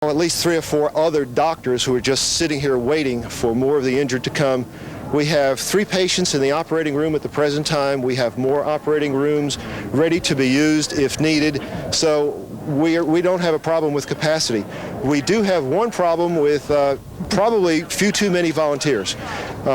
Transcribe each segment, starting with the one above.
At least 3 or 4 other doctors who are just sitting here waiting for more of the injured to come. We have 3 patients in the operating room at the present time. We have more operating rooms ready to be used if needed. So we don't have a problem with capacity. We do have one problem with probably few too many volunteers.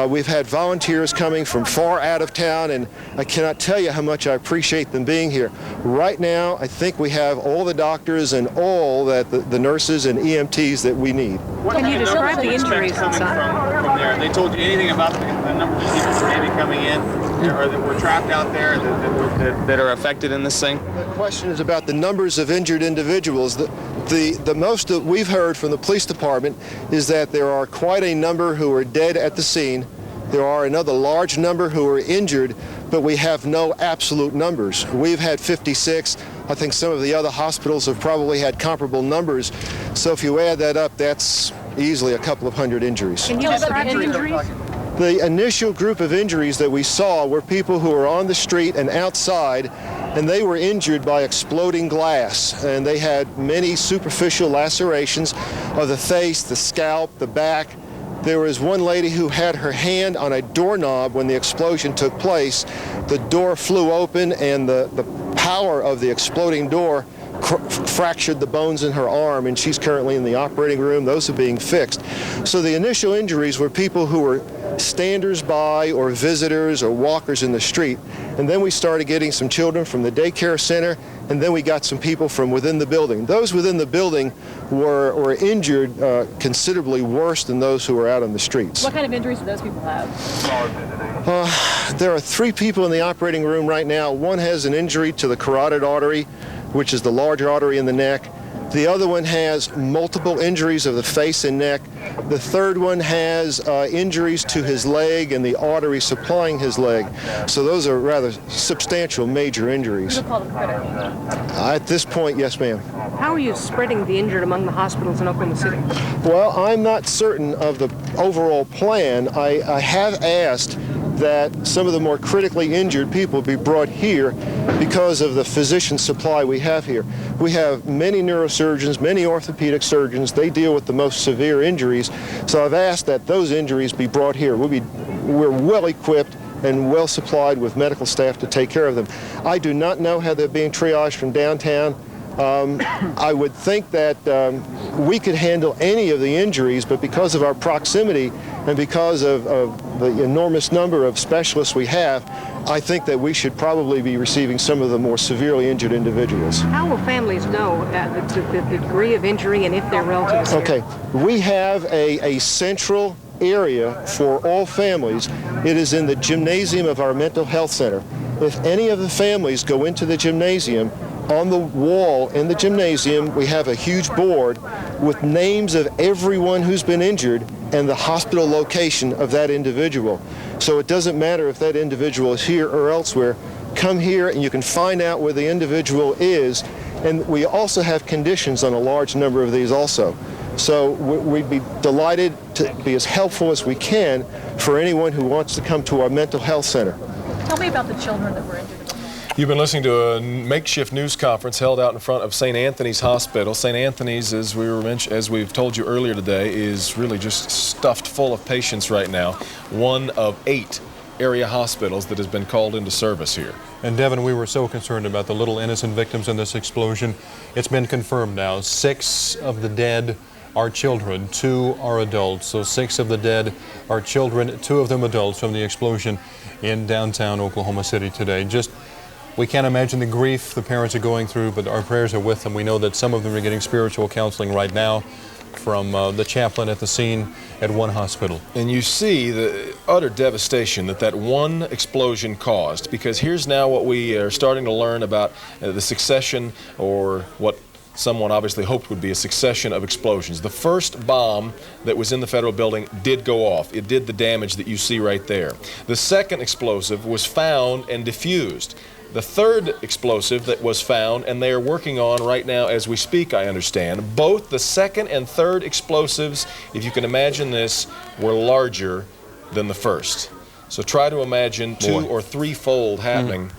We've had volunteers coming from far out of town, and I cannot tell you how much I appreciate them being here. Right now, I think we have all the doctors and all that the nurses and EMTs that we need. Can you describe the injuries inside? From there, they told you anything about the number of people that may be coming in, or that were trapped out there that are affected in this thing? The question is about the numbers of injured individuals. The most that we've heard from the police department is that there are quite a number who are dead at the scene. There are another large number who are injured, but we have no absolute numbers. We've had 56. I think some of the other hospitals have probably had comparable numbers. So if you add that up, that's easily a couple of hundred injuries. Can you describe the injuries? The initial group of injuries that we saw were people who were on the street and outside, and they were injured by exploding glass, and they had many superficial lacerations of the face, the scalp, the back. There was one lady who had her hand on a doorknob when the explosion took place. The door flew open, and the power of the exploding door fractured the bones in her arm, and she's currently in the operating room. Those are being fixed. So the initial injuries were people who were standers-by or visitors or walkers in the street. And then we started getting some children from the daycare center, and then we got some people from within the building. Those within the building were injured considerably worse than those who were out on the streets. What kind of injuries do those people have? There are 3 people in the operating room right now. One has an injury to the carotid artery, which is the large artery in the neck. The other one has multiple injuries of the face and neck. The third one has injuries to his leg and the artery supplying his leg. So those are rather substantial major injuries. At this point, yes, ma'am. How are you spreading the injured among the hospitals in Oklahoma City? Well, I'm not certain of the overall plan. I have asked that some of the more critically injured people be brought here because of the physician supply we have here. We have many neurosurgeons, many orthopedic surgeons. They deal with the most severe injuries. So I've asked that those injuries be brought here. We're well equipped and well supplied with medical staff to take care of them. I do not know how they're being triaged from downtown. I would think that we could handle any of the injuries, but because of our proximity and because of the enormous number of specialists we have, I think that we should probably be receiving some of the more severely injured individuals. How will families know the degree of injury and if they're relatives? Okay, we have a central area for all families. It is in the gymnasium of our mental health center. If any of the families go into the gymnasium, on the wall in the gymnasium, we have a huge board with names of everyone who's been injured and the hospital location of that individual. So it doesn't matter if that individual is here or elsewhere. Come here and you can find out where the individual is. And we also have conditions on a large number of these also. So we'd be delighted to be as helpful as we can for anyone who wants to come to our mental health center. Tell me about the children that were injured. You've been listening to a makeshift news conference held out in front of St. Anthony's Hospital. St. Anthony's, as we've told you earlier today, is really just stuffed full of patients right now. One of 8 area hospitals that has been called into service here. And Devin, we were so concerned about the little innocent victims in this explosion. It's been confirmed now. 6 of the dead are children, 2 are adults. So 6 of the dead are children, 2 of them adults from the explosion in downtown Oklahoma City today. We can't imagine the grief the parents are going through, but our prayers are with them. We know that some of them are getting spiritual counseling right now from the chaplain at the scene at one hospital. And you see the utter devastation that one explosion caused, because here's now what we are starting to learn about the succession, or what someone obviously hoped would be a succession of explosions. The first bomb that was in the federal building did go off. It did the damage that you see right there. The second explosive was found and diffused. The third explosive that was found, and they are working on right now as we speak, I understand, both the second and third explosives, if you can imagine this, were larger than the first. So try to imagine 2- or 3-fold happening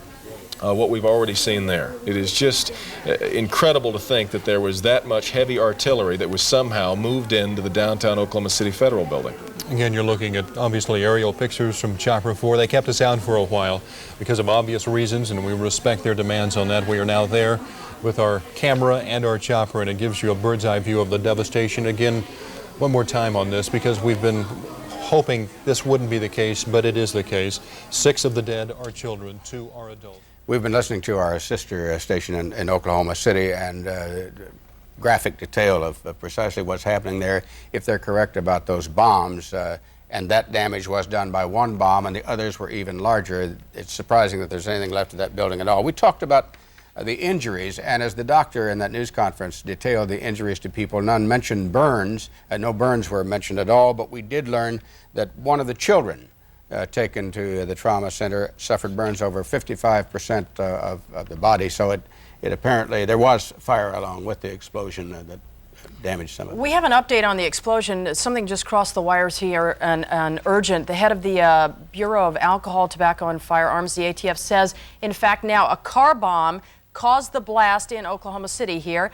what we've already seen there. It is just incredible to think that there was that much heavy artillery that was somehow moved into the downtown Oklahoma City Federal Building. Again, you're looking at obviously aerial pictures from Chopper 4. They kept us out for a while because of obvious reasons, and we respect their demands on that. We are now there with our camera and our chopper, and it gives you a bird's eye view of the devastation. Again, one more time on this, because we've been hoping this wouldn't be the case, but it is the case. 6 of the dead are children, 2 are adults. We've been listening to our sister station in Oklahoma City, and graphic detail of precisely what's happening there. If they're correct about those bombs, and that damage was done by one bomb and the others were even larger, it's surprising that there's anything left of that building at all. We talked about the injuries, and as the doctor in that news conference detailed the injuries to people, none mentioned burns. No burns were mentioned at all, but we did learn that one of the children taken to the trauma center suffered burns over 55% of the body. So it apparently, there was fire along with the explosion that damaged some of it. We have an update on the explosion. Something just crossed the wires here, and urgent. The head of the Bureau of Alcohol, Tobacco, and Firearms, the ATF, says, in fact, now a car bomb caused the blast in Oklahoma City here.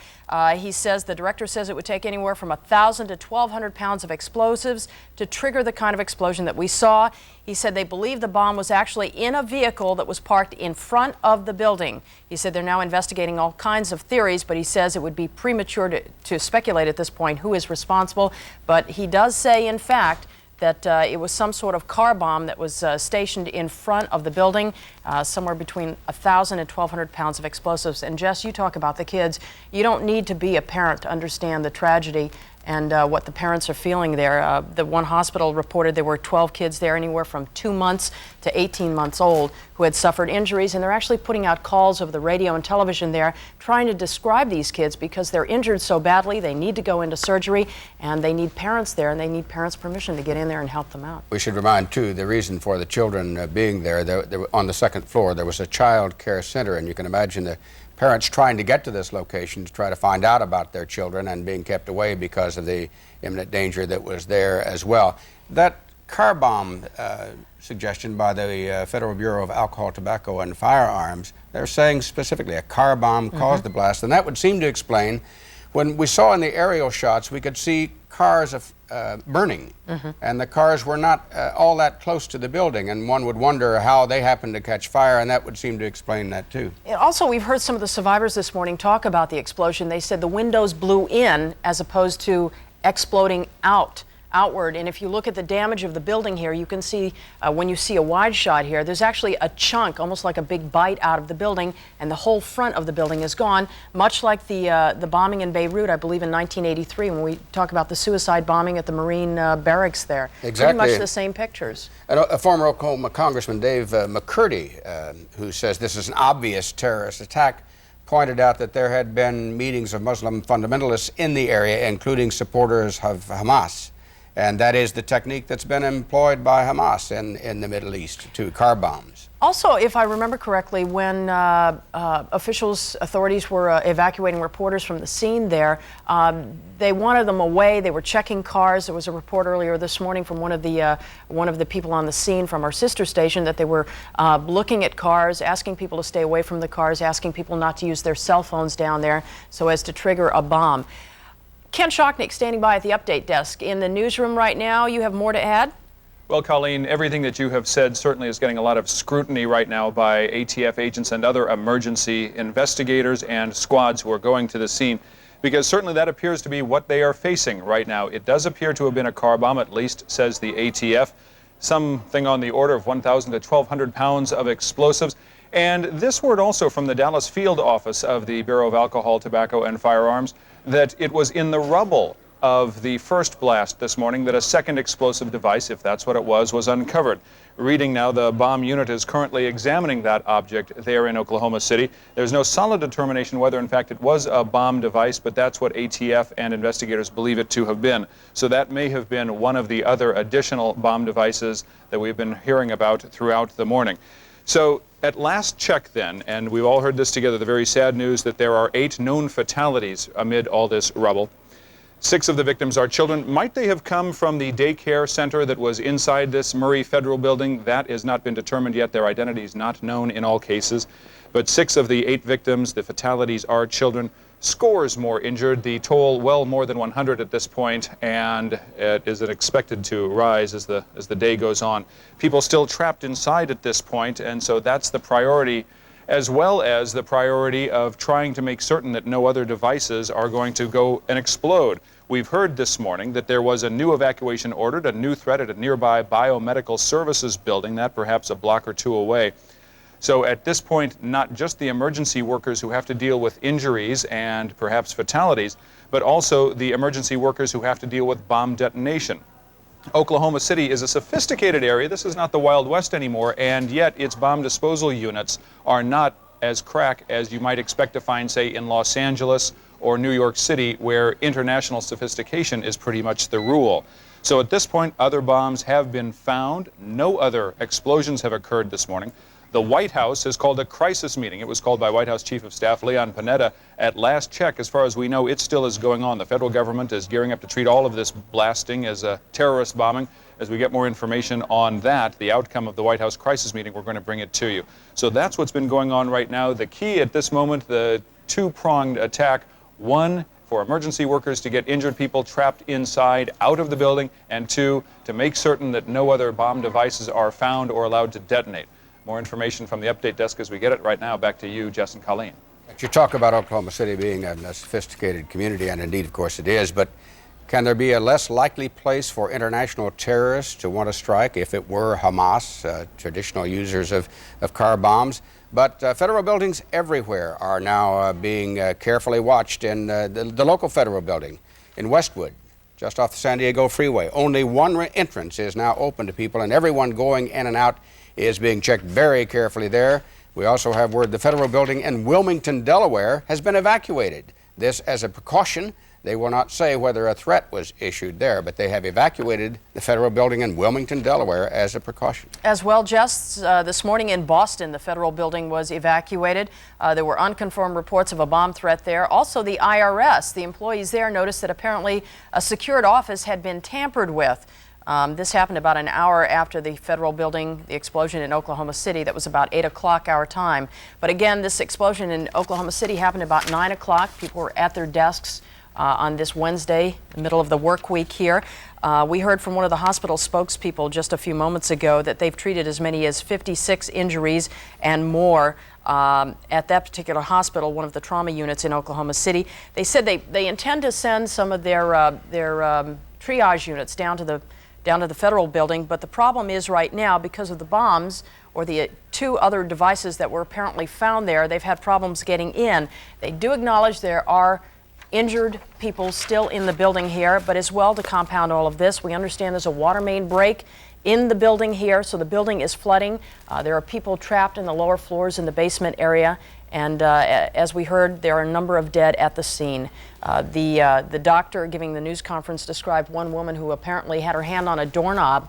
He says, the director says it would take anywhere from 1,000 to 1,200 pounds of explosives to trigger the kind of explosion that we saw. He said they believe the bomb was actually in a vehicle that was parked in front of the building. He said they're now investigating all kinds of theories, but he says it would be premature to speculate at this point who is responsible. But he does say, in fact, that it was some sort of car bomb that was stationed in front of the building, somewhere between 1,000 and 1,200 pounds of explosives. And Jess, you talk about the kids. You don't need to be a parent to understand the tragedy and what the parents are feeling there. The one hospital reported there were 12 kids there, anywhere from 2 months to 18 months old, who had suffered injuries, and they're actually putting out calls over the radio and television there trying to describe these kids because they're injured so badly. They need to go into surgery, and they need parents there, and they need parents' permission to get in there and help them out. We should remind, too, the reason for the children being there, on the second floor, there was a child care center, and you can imagine the parents trying to get to this location to try to find out about their children and being kept away because of the imminent danger that was there as well. That car bomb suggestion by the Federal Bureau of Alcohol, Tobacco, and Firearms, they're saying specifically a car bomb caused the blast, and that would seem to explain, when we saw in the aerial shots, we could see cars burning, and the cars were not all that close to the building, and one would wonder how they happened to catch fire, and that would seem to explain that too. Also, we've heard some of the survivors this morning talk about the explosion. They said the windows blew in as opposed to exploding outward. And if you look at the damage of the building here, you can see when you see a wide shot here, there's actually a chunk, almost like a big bite out of the building, and the whole front of the building is gone, much like the bombing in Beirut, I believe in 1983, when we talk about the suicide bombing at the Marine barracks there. Exactly. Pretty much the same pictures. And a former Oklahoma Congressman, Dave McCurdy, who says this is an obvious terrorist attack, pointed out that there had been meetings of Muslim fundamentalists in the area, including supporters of Hamas. And that is the technique that's been employed by Hamas in the Middle East, to car bombs. Also, if I remember correctly, when authorities were evacuating reporters from the scene there, they wanted them away. They were checking cars. There was a report earlier this morning from one of the people on the scene from our sister station that they were looking at cars, asking people to stay away from the cars, asking people not to use their cell phones down there so as to trigger a bomb. Ken Shocknick standing by at the update desk. In the newsroom right now, you have more to add? Well, Colleen, everything that you have said certainly is getting a lot of scrutiny right now by ATF agents and other emergency investigators and squads who are going to the scene, because certainly that appears to be what they are facing right now. It does appear to have been a car bomb, at least says the ATF. Something on the order of 1,000 to 1,200 pounds of explosives. And this word also from the Dallas field office of the Bureau of Alcohol, Tobacco, and Firearms, that it was in the rubble of the first blast this morning that a second explosive device, if that's what it was uncovered. Reading now, the bomb unit is currently examining that object there in Oklahoma City. There's no solid determination whether, in fact, it was a bomb device, but that's what ATF and investigators believe it to have been. So that may have been one of the other additional bomb devices that we've been hearing about throughout the morning. So at last check then, and we've all heard this together, the very sad news that there are 8 known fatalities amid all this rubble. 6 of the victims are children. Might they have come from the daycare center that was inside this Murray Federal Building? That has not been determined yet. Their identity is not known in all cases. But 6 of the 8 victims, the fatalities, are children. Scores more injured, the toll well more than 100 at this point, and it is expected to rise as the day goes on. People still trapped inside at this point, and so that's the priority, as well as the priority of trying to make certain that no other devices are going to go and explode. We've heard this morning that there was a new evacuation ordered, a new threat at a nearby biomedical services building, that perhaps a block or 2 away. So at this point, not just the emergency workers who have to deal with injuries and perhaps fatalities, but also the emergency workers who have to deal with bomb detonation. Oklahoma City is a sophisticated area. This is not the Wild West anymore, and yet its bomb disposal units are not as crack as you might expect to find, say, in Los Angeles or New York City, where international sophistication is pretty much the rule. So at this point, other bombs have been found. No other explosions have occurred this morning. The White House has called a crisis meeting. It was called by White House Chief of Staff Leon Panetta. At last check, as far as we know, it still is going on. The federal government is gearing up to treat all of this blasting as a terrorist bombing. As we get more information on that, the outcome of the White House crisis meeting, we're going to bring it to you. So that's what's been going on right now. The key at this moment, the 2-pronged attack. 1, for emergency workers to get injured people trapped inside, out of the building, and 2, to make certain that no other bomb devices are found or allowed to detonate. More information from the update desk as we get it. Right now, back to you, Jess and Colleen. You talk about Oklahoma City being a sophisticated community, and indeed, of course, it is, but can there be a less likely place for international terrorists to want to strike if it were Hamas, traditional users of car bombs? But federal buildings everywhere are now being carefully watched. In the local federal building in Westwood, just off the San Diego Freeway, only one entrance is now open to people, and everyone going in and out is being checked very carefully there. We also have word the federal building in Wilmington, Delaware, has been evacuated. This as a precaution. They will not say whether a threat was issued there, but they have evacuated the federal building in Wilmington, Delaware, as a precaution. As well, Jess, this morning in Boston, the federal building was evacuated. There were unconfirmed reports of a bomb threat there. Also, the IRS, the employees there noticed that apparently a secured office had been tampered with. This happened about an hour after the federal building, the explosion in Oklahoma City. That was about 8 o'clock our time. But again, this explosion in Oklahoma City happened about 9 o'clock. People were at their desks on this Wednesday, the middle of the work week here. We heard from one of the hospital spokespeople just a few moments ago that they've treated as many as 56 injuries and more at that particular hospital, one of the trauma units in Oklahoma City. They said they intend to send some of their triage units down to the federal building, but the problem is right now, because of the bombs or the 2 other devices that were apparently found there, they've had problems getting in. They do acknowledge there are injured people still in the building here, but as well, to compound all of this, we understand there's a water main break in the building here, so the building is flooding. There are people trapped in the lower floors in the basement area, and as we heard, there are a number of dead at the scene. The doctor giving the news conference described one woman who apparently had her hand on a doorknob,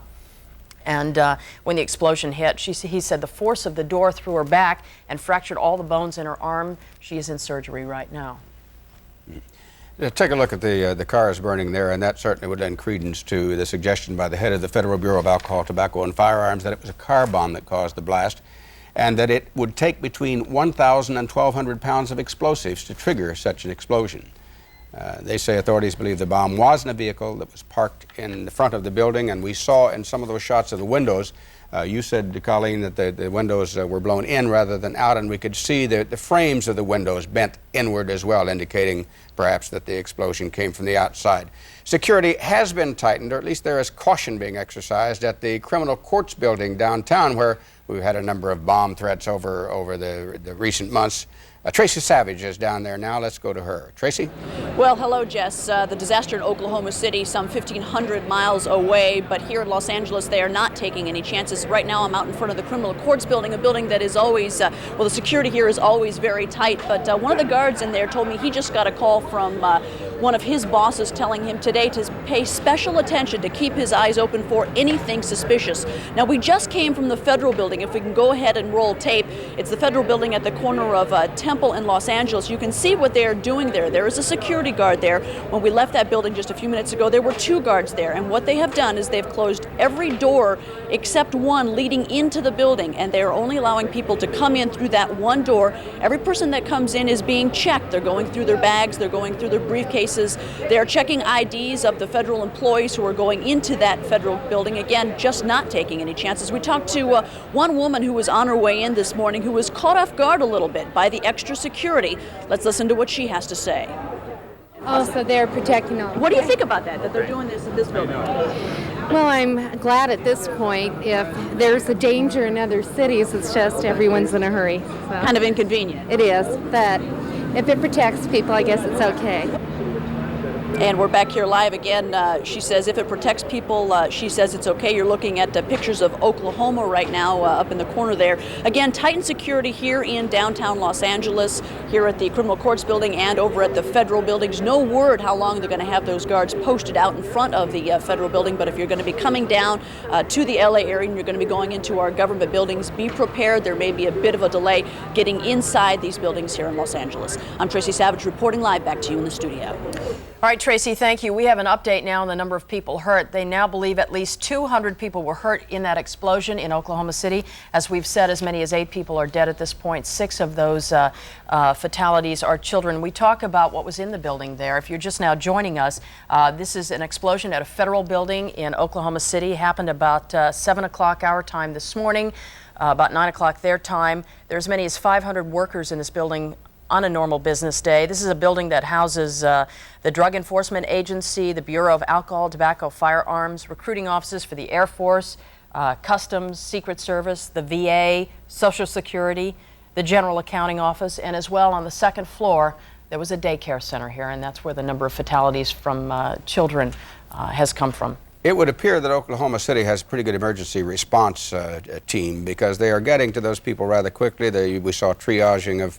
and when the explosion hit, he said the force of the door threw her back and fractured all the bones in her arm. She is in surgery right now. Take a look at the cars burning there, and that certainly would lend credence to the suggestion by the head of the Federal Bureau of Alcohol, Tobacco, and Firearms that it was a car bomb that caused the blast, and that it would take between 1,000 and 1,200 pounds of explosives to trigger such an explosion. They say authorities believe the bomb was in a vehicle that was parked in the front of the building, and we saw in some of those shots of the windows, you said, Colleen, that the windows were blown in rather than out, and we could see the frames of the windows bent inward as well, indicating perhaps that the explosion came from the outside. Security has been tightened, or at least there is caution being exercised at the criminal courts building downtown, where we've had a number of bomb threats over the recent months. Tracy Savage is down there now. Let's go to her. Tracy? Well, hello, Jess. The disaster in Oklahoma City, some 1,500 miles away, but here in Los Angeles, they are not taking any chances. Right now, I'm out in front of the criminal courts building, a building that is always, well, the security here is always very tight, but one of the guards in there told me he just got a call from one of his bosses telling him today to pay special attention, to keep his eyes open for anything suspicious. Now, we just came from the federal building. If we can go ahead and roll tape, it's the federal building at the corner of Temple in Los Angeles. You can see what they're doing there. There is a security guard there. When we left that building just a few minutes ago, there were 2 guards there. And what they have done is they've closed every door except one leading into the building. And they're only allowing people to come in through that one door. Every person that comes in is being checked. They're going through their bags. They're going through their briefcases. They're checking IDs of the federal employees who are going into that federal building. Again, just not taking any chances. We talked to one woman who was on her way in this morning who was caught off guard a little bit by the extra security. Let's listen to what she has to say. Oh, so they're protecting all. What do you think about that they're doing this at this building? Well, I'm glad at this point. If there's a danger in other cities, it's just everyone's in a hurry. So. Kind of inconvenient. It is, but if it protects people, I guess it's okay. And we're back here live again. She says if it protects people, she says it's okay. You're looking at pictures of Oklahoma right now up in the corner there. Again, tightened security here in downtown Los Angeles, here at the criminal courts building and over at the federal buildings. No word how long they're going to have those guards posted out in front of the federal building. But if you're going to be coming down to the LA area and you're going to be going into our government buildings, be prepared. There may be a bit of a delay getting inside these buildings here in Los Angeles. I'm Tracy Savage reporting live back to you in the studio. All right, Tracy, thank you. We have an update now on the number of people hurt. They now believe at least 200 people were hurt in that explosion in Oklahoma City. As we've said, as many as 8 people are dead at this point. 6 of those fatalities are children. We talk about what was in the building there. If you're just now joining us, this is an explosion at a federal building in Oklahoma City. It happened about 7 o'clock our time this morning, about 9 o'clock their time. There's as many as 500 workers in this building on a normal business day. This is a building that houses the Drug Enforcement Agency, the Bureau of Alcohol, Tobacco, Firearms, recruiting offices for the Air Force, Customs, Secret Service, the VA, Social Security, the General Accounting Office, and as well on the second floor, there was a daycare center here, and that's where the number of fatalities from children has come from. It would appear that Oklahoma City has a pretty good emergency response team because they are getting to those people rather quickly. We saw triaging of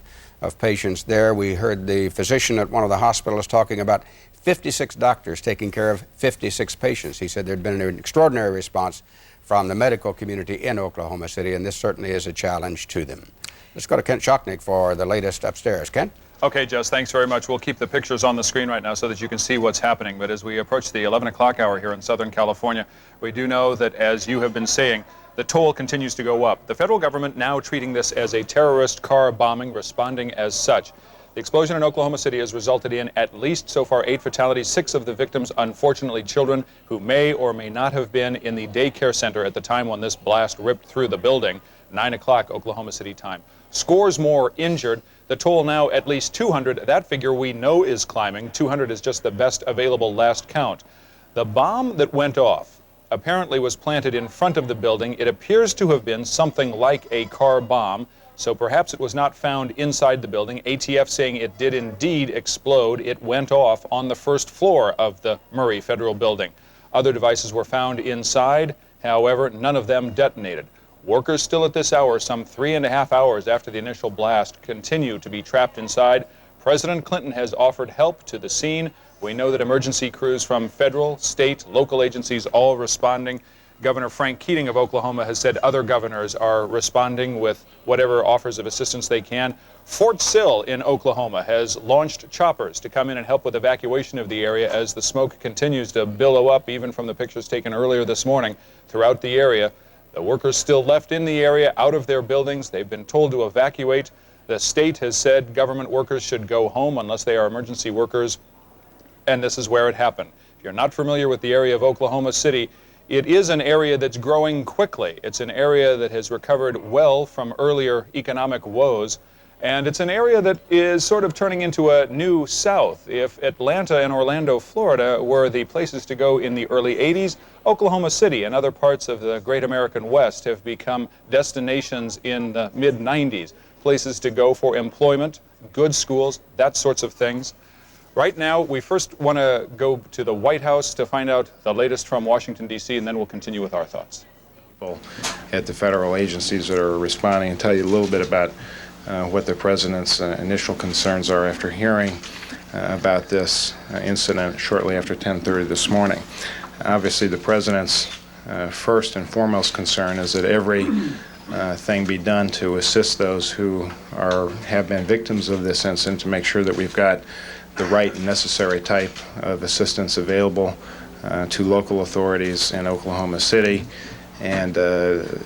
patients there. We heard the physician at one of the hospitals talking about 56 doctors taking care of 56 patients. He said there'd been an extraordinary response from the medical community in Oklahoma City, and this certainly is a challenge to them. Let's go to Kent Schocknick for the latest upstairs. Kent? Okay, Jess, thanks very much. We'll keep the pictures on the screen right now so that you can see what's happening. But as we approach the 11 o'clock hour here in Southern California, we do know that, as you have been saying, the toll continues to go up. The federal government now treating this as a terrorist car bombing, responding as such. The explosion in Oklahoma City has resulted in at least so far 8 fatalities, 6 of the victims, unfortunately, children who may or may not have been in the daycare center at the time when this blast ripped through the building, 9 o'clock Oklahoma City time. Scores more injured. The toll now at least 200. That figure we know is climbing. 200 is just the best available last count. The bomb that went off apparently was planted in front of the building. It appears to have been something like a car bomb, so perhaps it was not found inside the building. ATF saying it did indeed explode. It went off on the first floor of the Murray Federal Building. Other devices were found inside. However, none of them detonated. Workers still at this hour, some 3.5 hours after the initial blast, continue to be trapped inside. President Clinton has offered help to the scene. We know that emergency crews from federal, state, local agencies all responding. Governor Frank Keating of Oklahoma has said other governors are responding with whatever offers of assistance they can. Fort Sill in Oklahoma has launched choppers to come in and help with evacuation of the area as the smoke continues to billow up, even from the pictures taken earlier this morning throughout the area. The workers still left in the area, out of their buildings. They've been told to evacuate. The state has said government workers should go home unless they are emergency workers. And this is where it happened. If you're not familiar with the area of Oklahoma City, it is an area that's growing quickly. It's an area that has recovered well from earlier economic woes. And it's an area that is sort of turning into a new South. If Atlanta and Orlando, Florida were the places to go in the early 80s, Oklahoma City and other parts of the great American West have become destinations in the mid-90s. Places to go for employment, good schools, that sorts of things. Right now, we first want to go to the White House to find out the latest from Washington, D.C., and then we'll continue with our thoughts. At the federal agencies that are responding and tell you a little bit about what the president's initial concerns are after hearing about this incident shortly after 10:30 this morning. Obviously, the President's first and foremost concern is that every thing be done to assist those who have been victims of this incident, to make sure that we've got the right and necessary type of assistance available to local authorities in Oklahoma City, and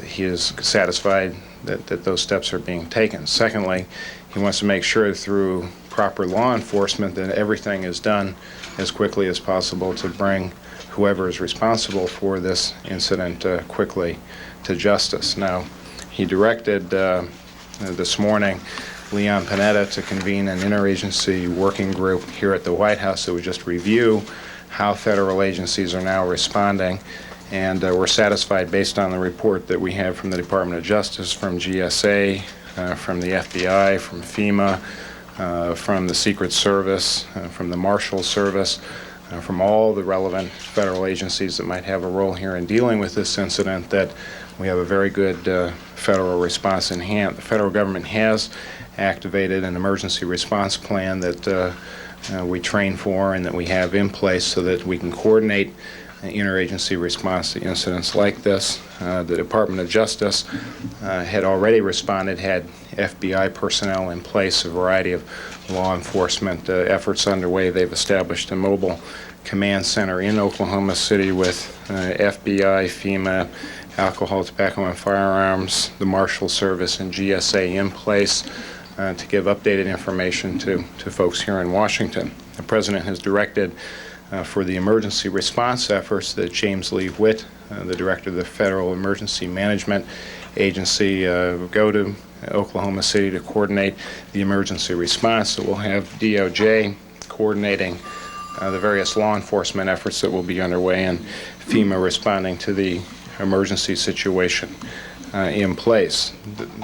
he is satisfied that those steps are being taken. Secondly, he wants to make sure through proper law enforcement that everything is done as quickly as possible to bring whoever is responsible for this incident quickly to justice. Now, he directed this morning Leon Panetta to convene an interagency working group here at the White House that would just review how federal agencies are now responding, and we're satisfied based on the report that we have from the Department of Justice, from GSA, from the FBI, from FEMA, from the Secret Service, from the Marshal Service, from all the relevant federal agencies that might have a role here in dealing with this incident, that we have a very good federal response in hand. The federal government has activated an emergency response plan that we train for and that we have in place so that we can coordinate an interagency response to incidents like this. The Department of Justice had already responded, had FBI personnel in place, a variety of law enforcement efforts underway. They've established a mobile command center in Oklahoma City with FBI, FEMA, alcohol, tobacco, and firearms, the Marshal Service, and GSA in place to give updated information to folks here in Washington. The President has directed for the emergency response efforts that James Lee Witt, the Director of the Federal Emergency Management Agency, go to Oklahoma City to coordinate the emergency response. So we'll have DOJ coordinating the various law enforcement efforts that will be underway, and FEMA responding to the emergency situation in place.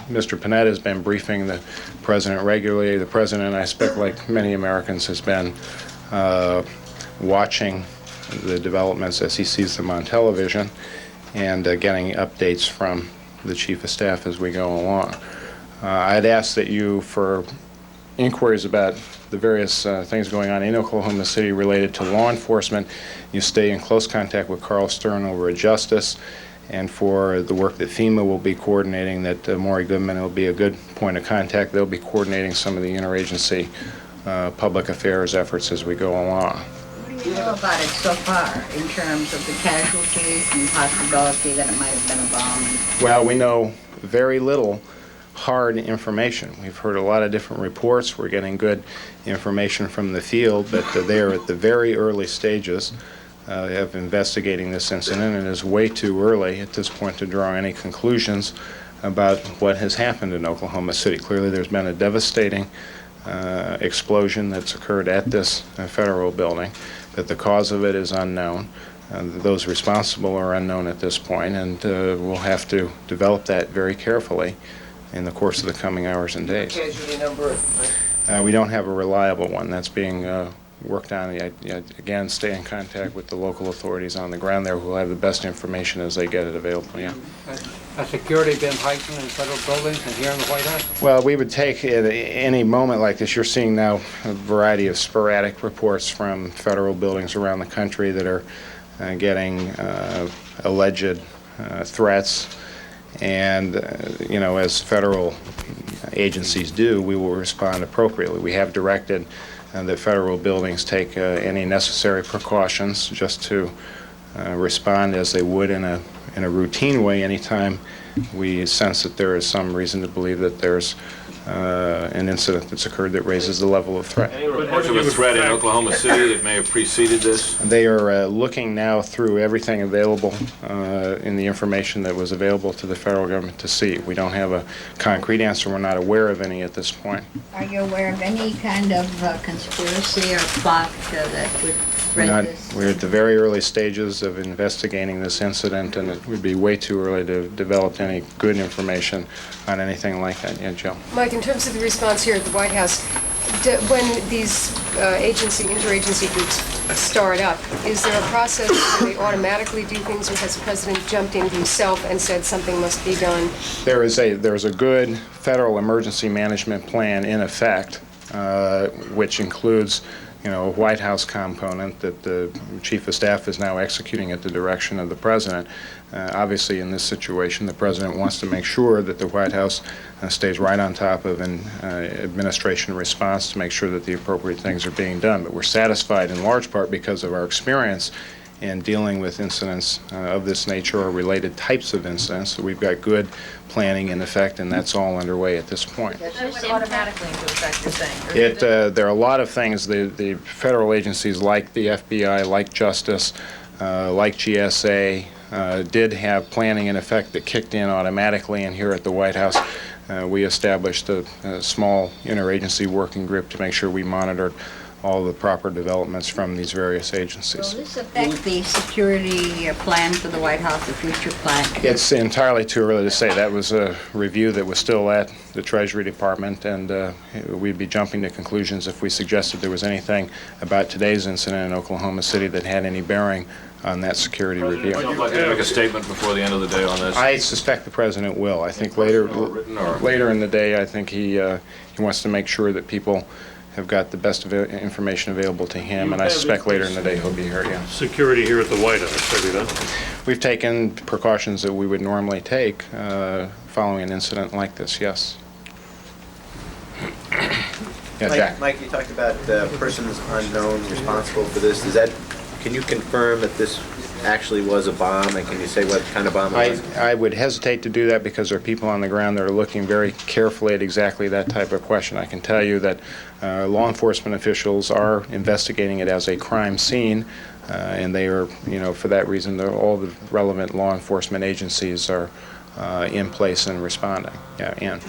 Mr. Panetta has been briefing the President regularly. The President, I expect, like many Americans, has been watching the developments as he sees them on television and getting updates from the Chief of Staff as we go along. I'd ask that you, for inquiries about the various things going on in Oklahoma City related to law enforcement, you stay in close contact with Carl Stern over at Justice, and for the work that FEMA will be coordinating, that Maury Goodman will be a good point of contact. They'll be coordinating some of the interagency public affairs efforts as we go along. What do you know about it so far in terms of the casualties and possibility that it might have been a bomb? Well, we know very little hard information. We've heard a lot of different reports. We're getting good information from the field, but they're at the very early stages of investigating this incident, and it is way too early at this point to draw any conclusions about what has happened in Oklahoma City. Clearly there's been a devastating explosion that's occurred at this federal building, that the cause of it is unknown. Those responsible are unknown at this point, and we'll have to develop that very carefully in the course of the coming hours and days. Casualty number? We don't have a reliable one. That's being worked on. Again, stay in contact with the local authorities on the ground there who will have the best information as they get it available. Yeah. Has security been heightened in federal buildings and here in the White House? Well, we would take at any moment like this. You're seeing now a variety of sporadic reports from federal buildings around the country that are getting alleged threats. And, you know, as federal agencies do, we will respond appropriately. We have directed that federal buildings take any necessary precautions just to respond as they would in a routine way anytime we sense that there is some reason to believe that there's an incident that's occurred that raises the level of threat. Any reports of a threat in Oklahoma City that may have preceded this? They are looking now through everything available in the information that was available to the federal government to see. We don't have a concrete answer. We're not aware of any at this point. Are you aware of any kind of conspiracy or plot that would spread this? We're at the very early stages of investigating this incident, and it would be way too early to develop any good information on anything like that yet, Jill. Mike, in terms of the response here at the White House, when these interagency groups start up, is there a process where they automatically do things, or has the President jumped in himself and said something must be done? There's a good federal emergency management plan in effect, which includes a White House component that the Chief of Staff is now executing at the direction of the President. Obviously, in this situation, the President wants to make sure that the White House stays right on top of an administration response to make sure that the appropriate things are being done. But we're satisfied in large part because of our experience in dealing with incidents of this nature or related types of incidents. So we've got good planning in effect, and that's all underway at this point. That went automatically into effect, you're saying? There are a lot of things. The federal agencies like the FBI, like Justice, like GSA, did have planning in effect that kicked in automatically, and here at the White House we established a small interagency working group to make sure we monitored all the proper developments from these various agencies. Will this affect the security plan for the White House, the future plan? It's entirely too early to say. That was a review that was still at the Treasury Department, and we'd be jumping to conclusions if we suggested there was anything about today's incident in Oklahoma City that had any bearing on that security review. Would you like to make a statement before the end of the day on this? I suspect the President will. I think later in the day, I think he wants to make sure that people have got the best information available to him, and I suspect later in the day he'll be here, yeah. Security here at the White House, have you done? We've taken precautions that we would normally take following an incident like this, yes. Yeah, Jack. Mike, you talked about persons unknown responsible for this. Can you confirm that this actually was a bomb, and can you say what kind of bomb it was? I would hesitate to do that because there are people on the ground that are looking very carefully at exactly that type of question. I can tell you that law enforcement officials are investigating it as a crime scene, and they are, for that reason, all the relevant law enforcement agencies are in place and responding. Yeah, Ann.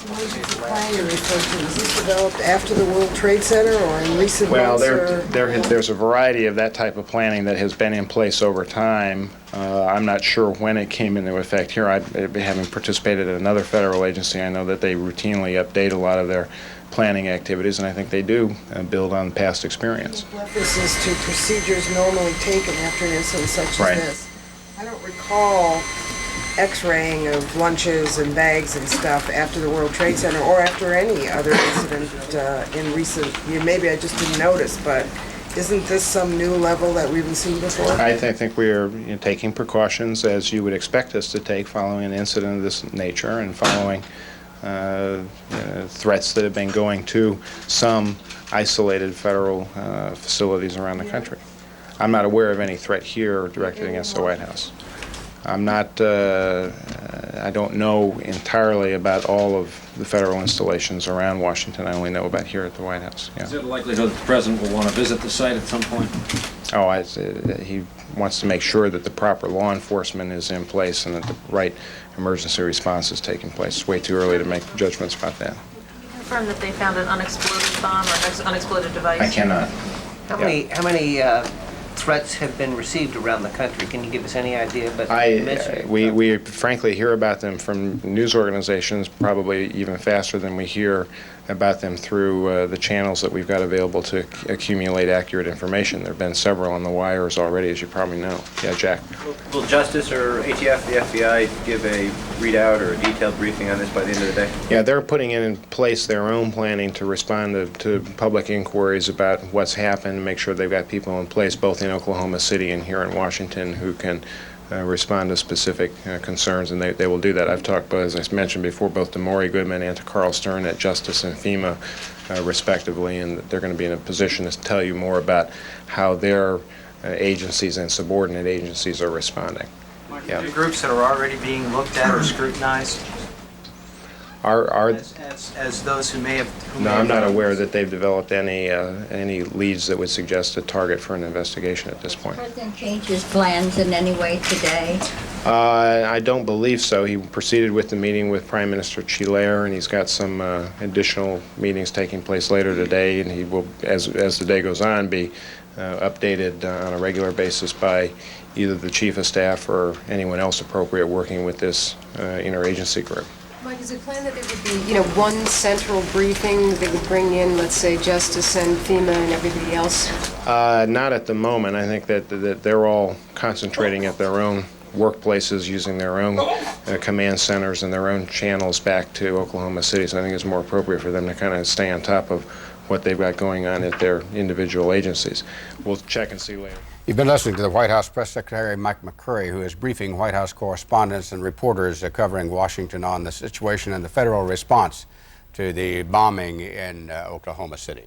Plan you're referring to, was this developed after the World Trade Center or in recent months? Well, there's a variety of that type of planning that has been in place over time. I'm not sure when it came into effect here. Having participated at another federal agency, I know that they routinely update a lot of their planning activities, and I think they do build on past experience. References to procedures normally taken after an incident such as this. I don't recall X-raying of lunches and bags and stuff after the World Trade Center or after any other incident in recent years. Maybe I just didn't notice, but isn't this some new level that we haven't seen before? I think we are taking precautions as you would expect us to take following an incident of this nature and following threats that have been going to some isolated federal facilities around the country. I'm not aware of any threat here directed against the White House. I'm not, I don't know entirely about all of the federal installations around Washington. I only know about here at the White House. Yeah. Is there a likelihood that the President will want to visit the site at some point? Oh, he wants to make sure that the proper law enforcement is in place and that the right emergency response is taking place. It's way too early to make judgments about that. Can you confirm that they found an unexploded bomb or an unexploded device? I cannot. How many threats have been received around the country? Can you give us any idea? But we frankly hear about them from news organizations probably even faster than we hear about them through the channels that we've got available to accumulate accurate information. There have been several on the wires already, as you probably know. Yeah, Jack. Will Justice or ATF, the FBI, give a readout or a detailed briefing on this by the end of the day? Yeah, they're putting in place their own planning to respond to public inquiries about what's happened, make sure they've got people in place both in Oklahoma City and here in Washington who can respond to specific concerns, and they will do that. I've talked, as I mentioned before, both to Maury Goodman and to Carl Stern at Justice and FEMA, respectively, and they're going to be in a position to tell you more about how their agencies and subordinate agencies are responding. Yeah. The groups that are already being looked at or scrutinized? As those who may have... No, I'm not aware that they've developed any leads that would suggest a target for an investigation at this point. Did the President change his plans in any way today? I don't believe so. He proceeded with the meeting with Prime Minister Chilair, and he's got some additional meetings taking place later today, and he will, as the day goes on, be updated on a regular basis by either the Chief of Staff or anyone else appropriate working with this interagency group. Mike, is it planned that there would be, one central briefing that they would bring in, let's say, Justice and FEMA and everybody else? Not at the moment. I think that they're all concentrating at their own workplaces, using their own command centers and their own channels back to Oklahoma City. So I think it's more appropriate for them to kind of stay on top of what they've got going on at their individual agencies. We'll check and see later. You've been listening to the White House Press Secretary Mike McCurry, who is briefing White House correspondents and reporters covering Washington on the situation and the federal response to the bombing in Oklahoma City.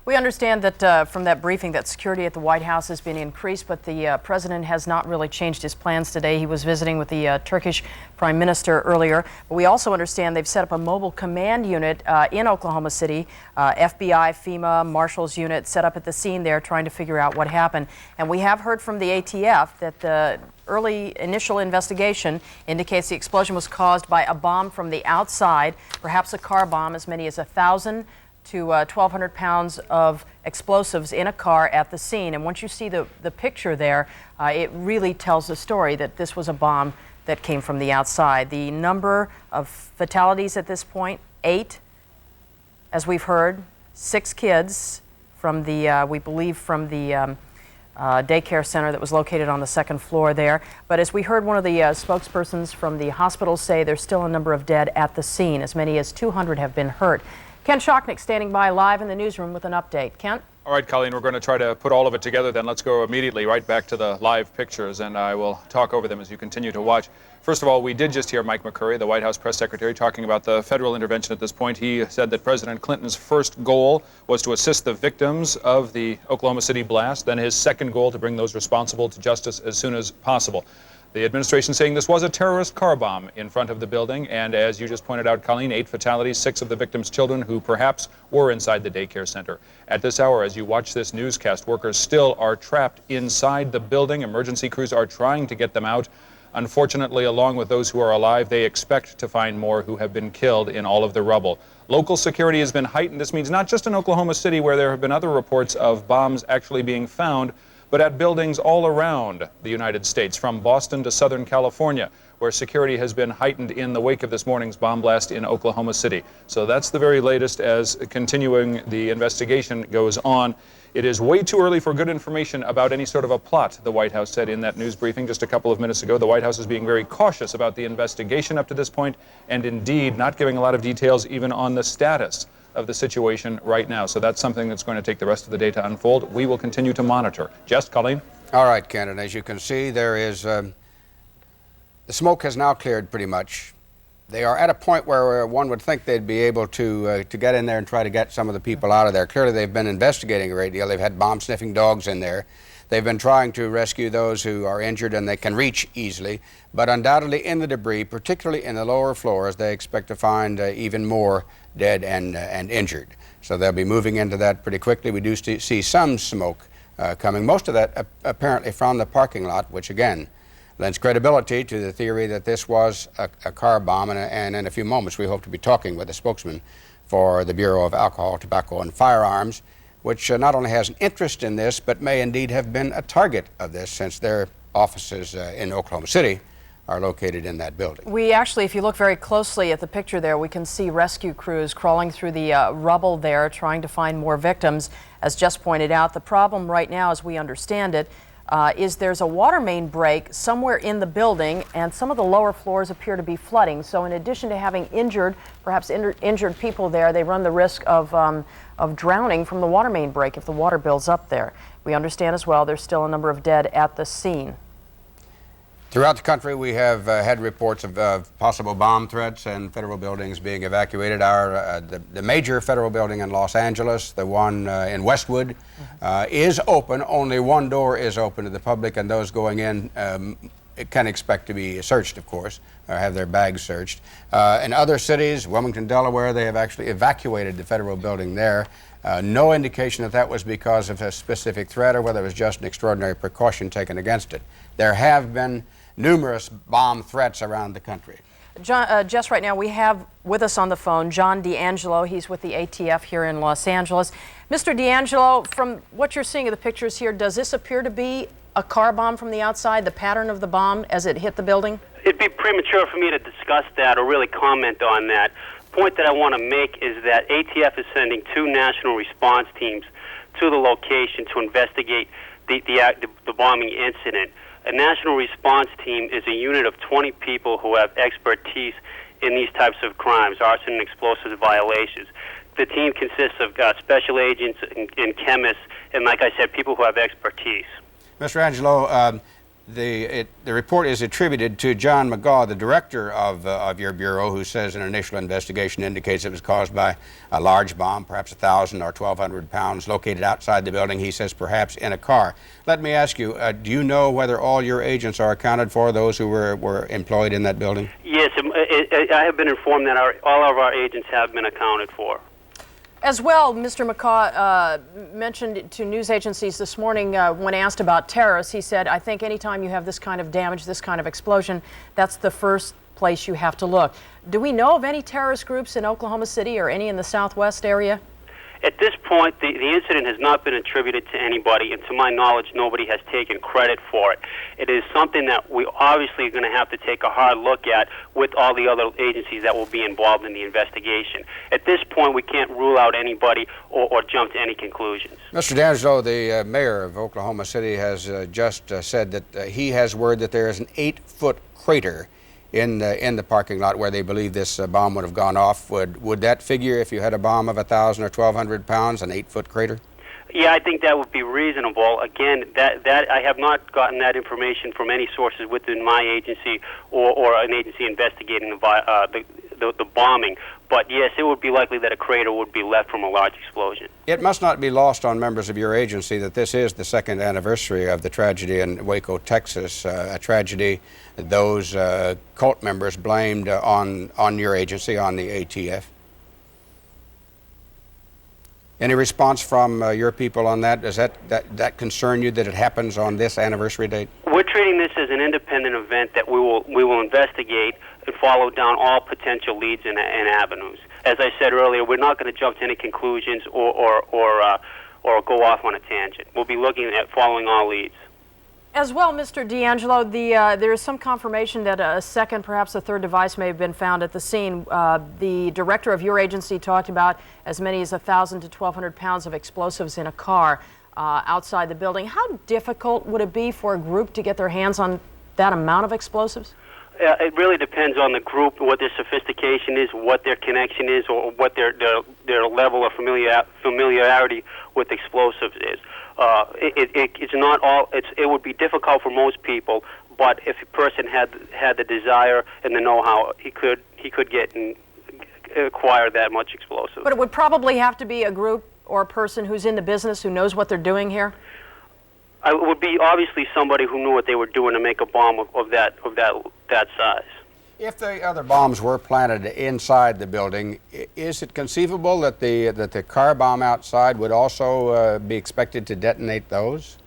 We understand that from that briefing that security at the White House has been increased, but the president has not really changed his plans today. He was visiting with the Turkish Prime Minister earlier. But we also understand they've set up a mobile command unit in Oklahoma City, FBI, FEMA, Marshals unit set up at the scene there trying to figure out what happened. And we have heard from the ATF that the early initial investigation indicates the explosion was caused by a bomb from the outside, perhaps a car bomb, as many as 1,000 to 1,200 pounds of explosives in a car at the scene. And once you see the picture there, it really tells the story that this was a bomb that came from the outside. The number of fatalities at this point, 8, as we've heard, 6 kids from the, we believe from the daycare center that was located on the 2nd floor there. But as we heard one of the spokespersons from the hospital say, there's still a number of dead at the scene. As many as 200 have been hurt. Ken Shocknick standing by live in the newsroom with an update. Kent? All right, Colleen, we're going to try to put all of it together then. Let's go immediately right back to the live pictures, and I will talk over them as you continue to watch. First of all, we did just hear Mike McCurry, the White House press secretary, talking about the federal intervention at this point. He said that President Clinton's first goal was to assist the victims of the Oklahoma City blast, then his second goal to bring those responsible to justice as soon as possible. The administration saying this was a terrorist car bomb in front of the building, and as you just pointed out, Colleen, 8 fatalities, 6 of the victims' children who perhaps were inside the daycare center. At this hour, as you watch this newscast, workers still are trapped inside the building. Emergency crews are trying to get them out. Unfortunately, along with those who are alive, they expect to find more who have been killed in all of the rubble. Local security has been heightened. This means not just in Oklahoma City, where there have been other reports of bombs actually being found, but at buildings all around the United States, from Boston to Southern California, where security has been heightened in the wake of this morning's bomb blast in Oklahoma City. So that's the very latest as continuing the investigation goes on. It is way too early for good information about any sort of a plot, the White House said in that news briefing just a couple of minutes ago. The White House is being very cautious about the investigation up to this point, and indeed not giving a lot of details even on the status of the situation right now. So that's something that's going to take the rest of the day to unfold. We will continue to monitor. Jess, Colleen? All right, Ken, and as you can see, there is, the smoke has now cleared pretty much. They are at a point where one would think they'd be able to get in there and try to get some of the people out of there. Clearly, they've been investigating a great deal. They've had bomb-sniffing dogs in there. They've been trying to rescue those who are injured and they can reach easily. But undoubtedly in the debris, particularly in the lower floors, they expect to find even more dead and injured. So they'll be moving into that pretty quickly. We do see some smoke coming, most of that apparently from the parking lot, which again lends credibility to the theory that this was a car bomb. And in a few moments we hope to be talking with a spokesman for the Bureau of Alcohol, Tobacco and Firearms, which not only has an interest in this, but may indeed have been a target of this, since their offices in Oklahoma City are located in that building. We actually, if you look very closely at the picture there, we can see rescue crews crawling through the rubble there, trying to find more victims. As Jess pointed out, the problem right now, as we understand it, is there's a water main break somewhere in the building, and some of the lower floors appear to be flooding. So in addition to having injured, perhaps injured people there, they run the risk of drowning from the water main break if the water builds up there. We understand as well there's still a number of dead at the scene. Throughout the country, we have had reports of possible bomb threats and federal buildings being evacuated. The major federal building in Los Angeles, the one in Westwood, is open. Only one door is open to the public, and those going in can expect to be searched, of course, or have their bags searched. In other cities, Wilmington, Delaware, they have actually evacuated the federal building there. No indication that that was because of a specific threat or whether it was just an extraordinary precaution taken against it. There have been numerous bomb threats around the country. Jess, right now we have with us on the phone John D'Angelo. He's with the ATF here in Los Angeles. Mr. D'Angelo, from what you're seeing of the pictures here, does this appear to be a car bomb from the outside, the pattern of the bomb as it hit the building? It'd be premature for me to discuss that or really comment on that. The point that I want to make is that ATF is sending 2 national response teams to the location to investigate the bombing incident. A national response team is a unit of 20 people who have expertise in these types of crimes, arson and explosives violations. the team consists of special agents and chemists, and like I said, people who have expertise. Mr. Angelo, the report is attributed to John McGaw, the director of your bureau, who says an initial investigation indicates it was caused by a large bomb, perhaps 1,000 or 1,200 pounds, located outside the building. He says perhaps in a car. Let me ask you, do you know whether all your agents are accounted for, those who were employed in that building? Yes, I have been informed that all of our agents have been accounted for. As well, Mr. McCaw mentioned to news agencies this morning when asked about terrorists, he said, I think anytime you have this kind of damage, this kind of explosion, that's the first place you have to look. Do we know of any terrorist groups in Oklahoma City or any in the southwest area? At this point, the incident has not been attributed to anybody, and to my knowledge, nobody has taken credit for it. It is something that we obviously are going to have to take a hard look at with all the other agencies that will be involved in the investigation. At this point, we can't rule out anybody or jump to any conclusions. Mr. D'Angelo, the mayor of Oklahoma City has just said that he has word that there is an 8-foot crater in the parking lot where they believe this bomb would have gone off. Would that figure, if you had a bomb of 1,000 or 1,200 pounds, an 8-foot crater? Yeah, I think that would be reasonable. Again, that I have not gotten that information from any sources within my agency or an agency investigating the bombing. But yes, it would be likely that a crater would be left from a large explosion. It must not be lost on members of your agency that this is the second anniversary of the tragedy in Waco, Texas, a tragedy those cult members blamed on your agency, on the ATF. Any response from your people on that? Does that concern you that it happens on this anniversary date? We're treating this as an independent event that we will investigate and follow down all potential leads and avenues. As I said earlier, we're not going to jump to any conclusions or go off on a tangent. We'll be looking at following all leads. As well, Mr. D'Angelo, there is some confirmation that a second, perhaps a third device may have been found at the scene. The director of your agency talked about as many as 1,000 to 1,200 pounds of explosives in a car outside the building. How difficult would it be for a group to get their hands on that amount of explosives? It really depends on the group, what their sophistication is, what their connection is, or what their level of familiarity with explosives is. It's not all. It would be difficult for most people, but if a person had the desire and the know-how, he could get and acquire that much explosive. But it would probably have to be a group or a person who's in the business who knows what they're doing here. It would be obviously somebody who knew what they were doing to make a bomb of that size. If the other bombs were planted inside the building, is it conceivable that the car bomb outside would also be expected to detonate those?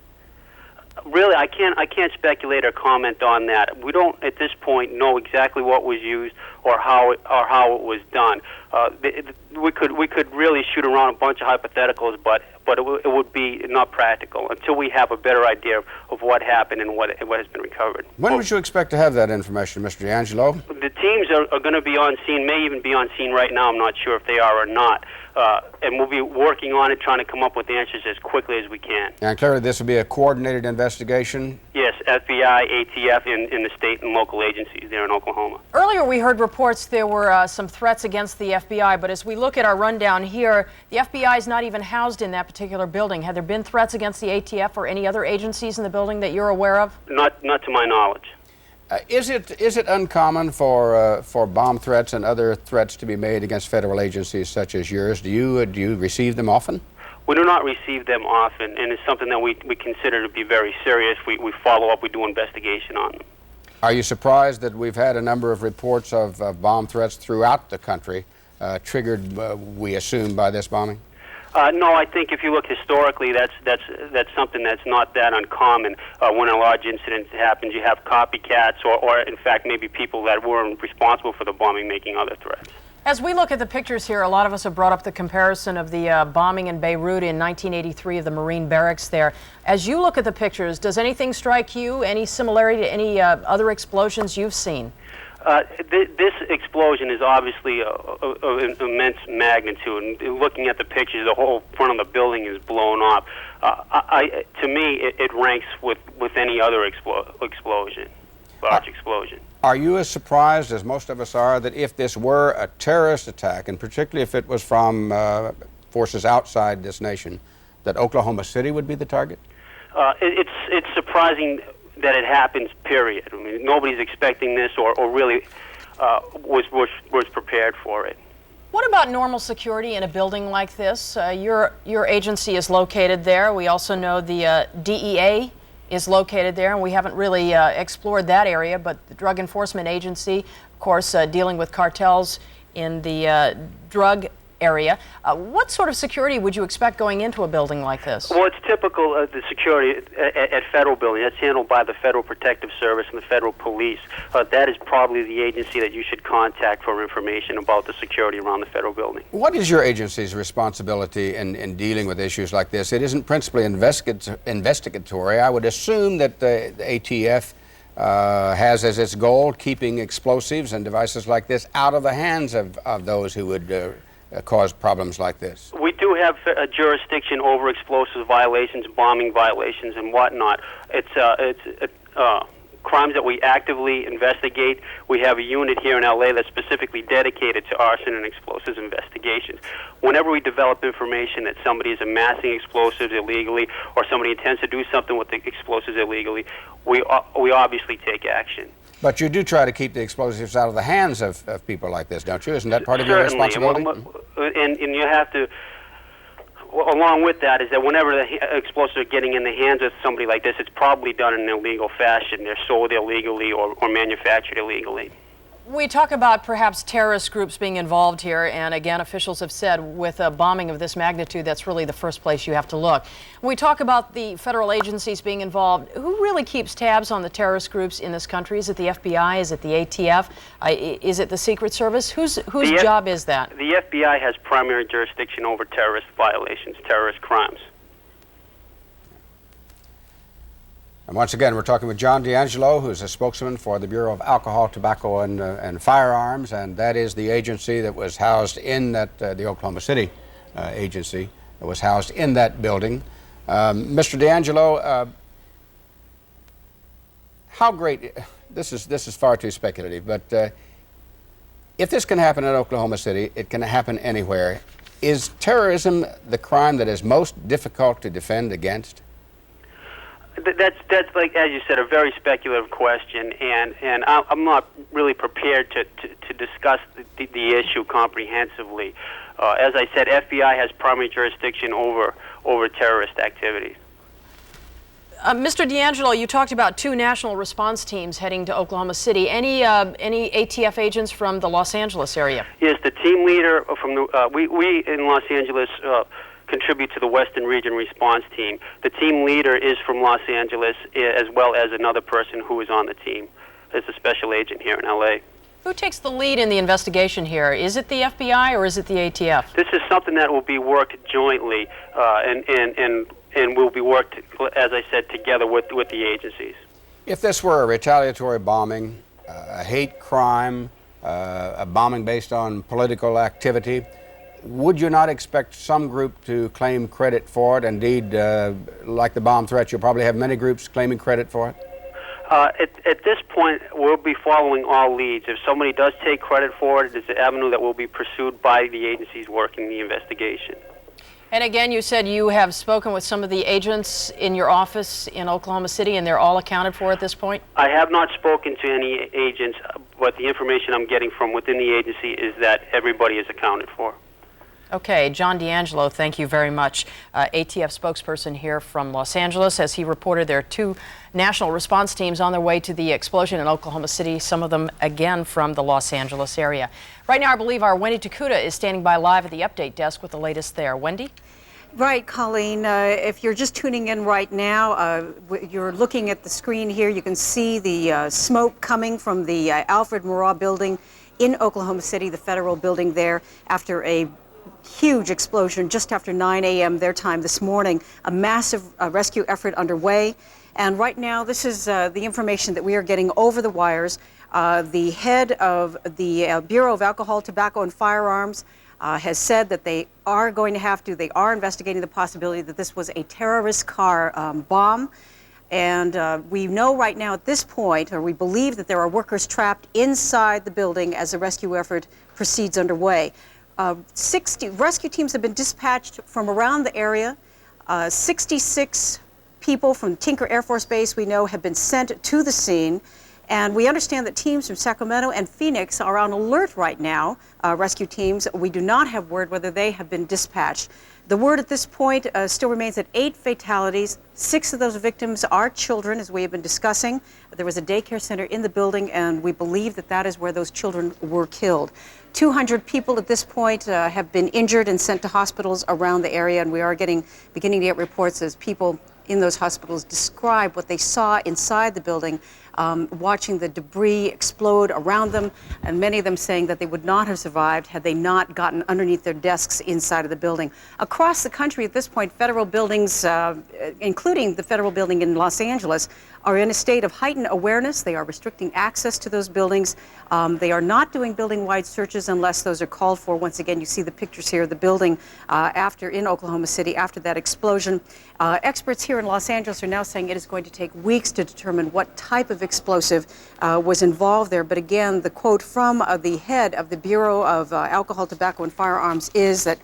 Really, I can't speculate or comment on that. We don't at this point know exactly what was used or how it was done. We could really shoot around a bunch of hypotheticals, but it would be not practical until we have a better idea of what happened and what has been recovered. When would you expect to have that information, Mr. D'Angelo? The teams are going to be on scene, may even be on scene right now. I'm not sure if they are or not. And we'll be working on it, trying to come up with answers as quickly as we can. And clearly this will be a coordinated investigation? Yes, FBI, ATF, in the state and local agencies there in Oklahoma. Earlier we heard reports there were some threats against the FBI, but as we look at our rundown here, the FBI is not even housed in that particular building. Have there been threats against the ATF or any other agencies in the building that you're aware of? Not to my knowledge. Is it uncommon for bomb threats and other threats to be made against federal agencies such as yours? Do you receive them often? We do not receive them often, and it's something that we consider to be very serious. We follow up, we do investigation on them. Are you surprised that we've had a number of reports of bomb threats throughout the country, triggered, we assume, by this bombing? No, I think if you look historically, that's something that's not that uncommon. When a large incident happens, you have copycats, or in fact, maybe people that weren't responsible for the bombing making other threats. As we look at the pictures here, a lot of us have brought up the comparison of the bombing in Beirut in 1983 of the Marine barracks there. As you look at the pictures, does anything strike you, any similarity to any other explosions you've seen? This explosion is obviously of immense magnitude, and looking at the pictures, the whole front of the building is blown up. To me, it ranks with any other explosion. large explosion. Are you as surprised as most of us are that if this were a terrorist attack, and particularly if it was from forces outside this nation, that Oklahoma City would be the target? It's surprising that it happens, period. I mean, nobody's expecting this or really was prepared for it. What about normal security in a building like this? Your agency is located there. We also know the DEA is located there, and we haven't really explored that area, but the Drug Enforcement Agency, of course, dealing with cartels in the drug area. What sort of security would you expect going into a building like this? Well, it's typical of the security at federal buildings. That's handled by the Federal Protective Service and the Federal Police. That is probably the agency that you should contact for information about the security around the federal building. What is your agency's responsibility in dealing with issues like this? It isn't principally investigatory. I would assume that the ATF has as its goal keeping explosives and devices like this out of the hands of those who would cause problems like this. We do have a jurisdiction over explosives violations, bombing violations, and whatnot. It's crimes that we actively investigate. We have a unit here in LA that's specifically dedicated to arson and explosives investigations. Whenever we develop information that somebody is amassing explosives illegally or somebody intends to do something with the explosives illegally, we obviously take action. But you do try to keep the explosives out of the hands of people like this, don't you? Isn't that part of your responsibility? And you have to, along with that, is that whenever the explosives are getting in the hands of somebody like this, it's probably done in an illegal fashion. They're sold illegally or manufactured illegally. We talk about perhaps terrorist groups being involved here, and again, officials have said with a bombing of this magnitude, that's really the first place you have to look. When we talk about the federal agencies being involved, who really keeps tabs on the terrorist groups in this country? Is it the FBI? Is it the ATF? Is it the Secret Service? Whose job is that? The FBI has primary jurisdiction over terrorist violations, terrorist crimes. And once again, we're talking with John D'Angelo, who's a spokesman for the Bureau of Alcohol, Tobacco, and Firearms, and that is the agency that was housed in that, the Oklahoma City agency that was housed in that building. Mr. D'Angelo, how great, this is far too speculative, but if this can happen in Oklahoma City, it can happen anywhere. Is terrorism the crime that is most difficult to defend against? That's like, as you said, a very speculative question, and I'm not really prepared to discuss the issue comprehensively. As I said, FBI has primary jurisdiction over terrorist activities. Mr. D'Angelo, you talked about 2 national response teams heading to Oklahoma City. Any ATF agents from the Los Angeles area? Yes, the team leader from the we in Los Angeles contribute to the Western Region Response Team. The team leader is from Los Angeles, as well as another person who is on the team as a special agent here in LA. Who takes the lead in the investigation here? Is it the FBI or is it the ATF? This is something that will be worked jointly and will be worked, as I said, together with the agencies. If this were a retaliatory bombing, a hate crime, a bombing based on political activity, would you not expect some group to claim credit for it? Indeed, like the bomb threat, you'll probably have many groups claiming credit for it? At this point, we'll be following all leads. If somebody does take credit for it, it's an avenue that will be pursued by the agencies working the investigation. And again, you said you have spoken with some of the agents in your office in Oklahoma City, and they're all accounted for at this point? I have not spoken to any agents, but the information I'm getting from within the agency is that everybody is accounted for. Okay, John D'Angelo, thank you very much. ATF spokesperson here from Los Angeles, as he reported there are 2 national response teams on their way to the explosion in Oklahoma City, some of them again from the Los Angeles area. Right now, I believe our Wendy Takuda is standing by live at the update desk with the latest there. Wendy? Right, Colleen. If you're just tuning in right now, you're looking at the screen here. You can see the smoke coming from the Alfred Murrah building in Oklahoma City, the federal building there, after a huge explosion just after 9 a.m. their time this morning. A massive rescue effort underway. And right now, this is the information that we are getting over the wires. The head of the Bureau of Alcohol, Tobacco, and Firearms has said that they are investigating the possibility that this was a terrorist car bomb. And we know right now at this point, or we believe that there are workers trapped inside the building as the rescue effort proceeds underway. 60 rescue teams have been dispatched from around the area. 66 people from Tinker Air Force Base we know have been sent to the scene. And we understand that teams from Sacramento and Phoenix are on alert right now, rescue teams. We do not have word whether they have been dispatched. The word at this point still remains at 8 fatalities. 6 of those victims are children, as we have been discussing. There was a daycare center in the building, and we believe that that is where those children were killed. 200 people at this point have been injured and sent to hospitals around the area, and we are beginning to get reports as people in those hospitals describe what they saw inside the building, watching the debris explode around them, and many of them saying that they would not have survived had they not gotten underneath their desks inside of the building. Across the country at this point, federal buildings, including the federal building in Los Angeles, are in a state of heightened awareness. They are restricting access to those buildings. They are not doing building-wide searches unless those are called for. Once again, you see the pictures here of the building in Oklahoma City after that explosion. Experts here in Los Angeles are now saying it is going to take weeks to determine what type of explosive was involved there. But again, the quote from the head of the Bureau of Alcohol, Tobacco, and Firearms is that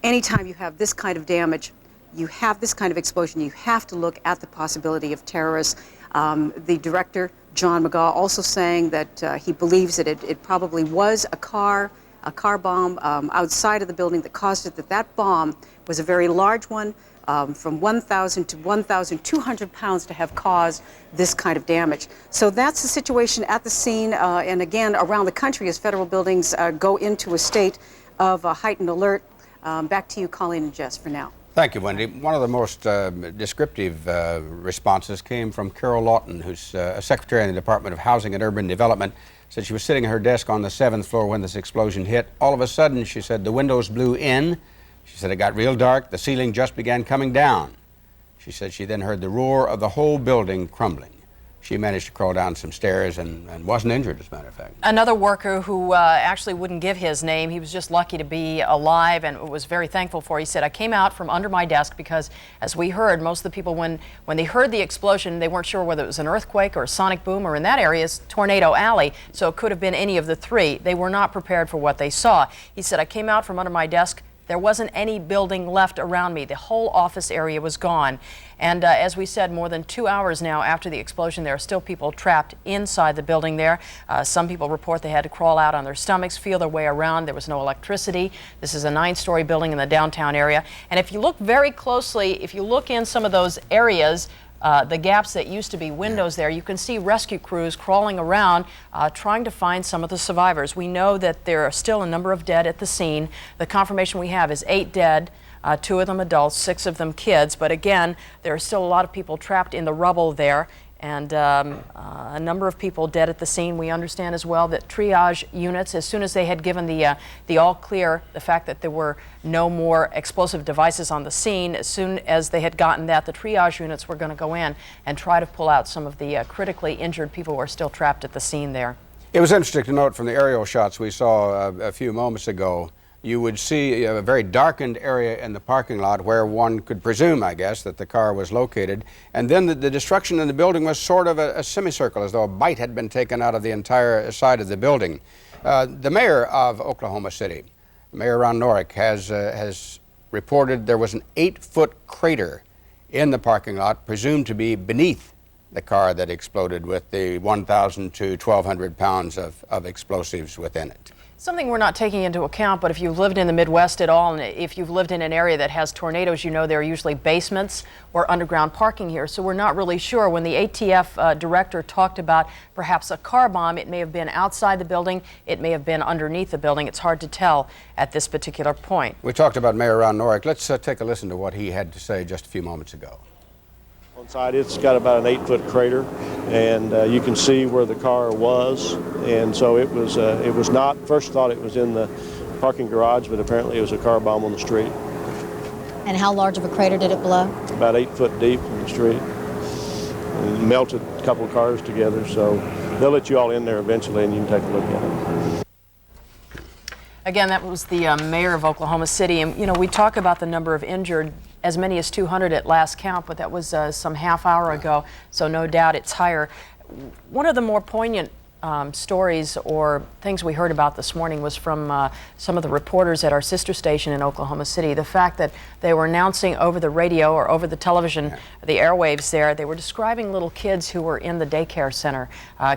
anytime you have this kind of damage, you have this kind of explosion, you have to look at the possibility of terrorists. The director, John McGaugh, also saying that he believes that it probably was a car bomb outside of the building that caused it, that bomb was a very large one, from 1,000 to 1,200 pounds to have caused this kind of damage. So that's the situation at the scene, and again, around the country as federal buildings go into a state of heightened alert. Back to you, Colleen and Jess, for now. Thank you, Wendy. One of the most descriptive responses came from Carol Lawton, who's a secretary in the Department of Housing and Urban Development. Said she was sitting at her desk on the 7th floor when this explosion hit. All of a sudden, she said, the windows blew in. She said it got real dark. The ceiling just began coming down. She said she then heard the roar of the whole building crumbling. She managed to crawl down some stairs and wasn't injured, as a matter of fact. Another worker who actually wouldn't give his name, he was just lucky to be alive and was very thankful for. He said, I came out from under my desk because, as we heard, most of the people, when they heard the explosion, they weren't sure whether it was an earthquake or a sonic boom, or in that area is Tornado Alley, so it could have been any of the three. They were not prepared for what they saw. He said, I came out from under my desk. There wasn't any building left around me. The whole office area was gone. And as we said, more than 2 hours now after the explosion, there are still people trapped inside the building there. Some people report they had to crawl out on their stomachs, feel their way around. There was no electricity. This is a 9-story building in the downtown area. And if you look very closely, if you look in some of those areas, the gaps that used to be windows there, you can see rescue crews crawling around trying to find some of the survivors. We know that there are still a number of dead at the scene. The confirmation we have is 8 dead, 2 of them adults, 6 of them kids. But again, there are still a lot of people trapped in the rubble there, and a number of people dead at the scene. We understand as well that triage units, as soon as they had given the all clear, the fact that there were no more explosive devices on the scene, as soon as they had gotten that, the triage units were going to go in and try to pull out some of the critically injured people who are still trapped at the scene there. It was interesting to note from the aerial shots we saw a few moments ago, you would see a very darkened area in the parking lot where one could presume, I guess, that the car was located. And then the destruction in the building was sort of a semicircle, as though a bite had been taken out of the entire side of the building. The mayor of Oklahoma City, Mayor Ron Norick, has reported there was an 8-foot crater in the parking lot, presumed to be beneath the car that exploded with the 1,000 to 1,200 pounds of explosives within it. Something we're not taking into account, but if you've lived in the Midwest at all, and if you've lived in an area that has tornadoes, you know there are usually basements or underground parking here. So we're not really sure. When the ATF director talked about perhaps a car bomb, it may have been outside the building, it may have been underneath the building. It's hard to tell at this particular point. We talked about Mayor Ron Norick. Let's take a listen to what he had to say just a few moments ago. Inside, it's got about an 8-foot crater, and you can see where the car was. And so it was not, first thought it was in the parking garage, but apparently it was a car bomb on the street. And how large of a crater did it blow? About 8 foot deep in the street. And it melted a couple of cars together, so they'll let you all in there eventually and you can take a look at it. Again, that was the mayor of Oklahoma City. And, you know, we talk about the number of injured as many as 200 at last count, but that was some half hour ago, so no doubt it's higher. One of the more poignant stories or things we heard about this morning was from some of the reporters at our sister station in Oklahoma City. The fact that they were announcing over the radio or over the television, the airwaves there, they were describing little kids who were in the daycare center,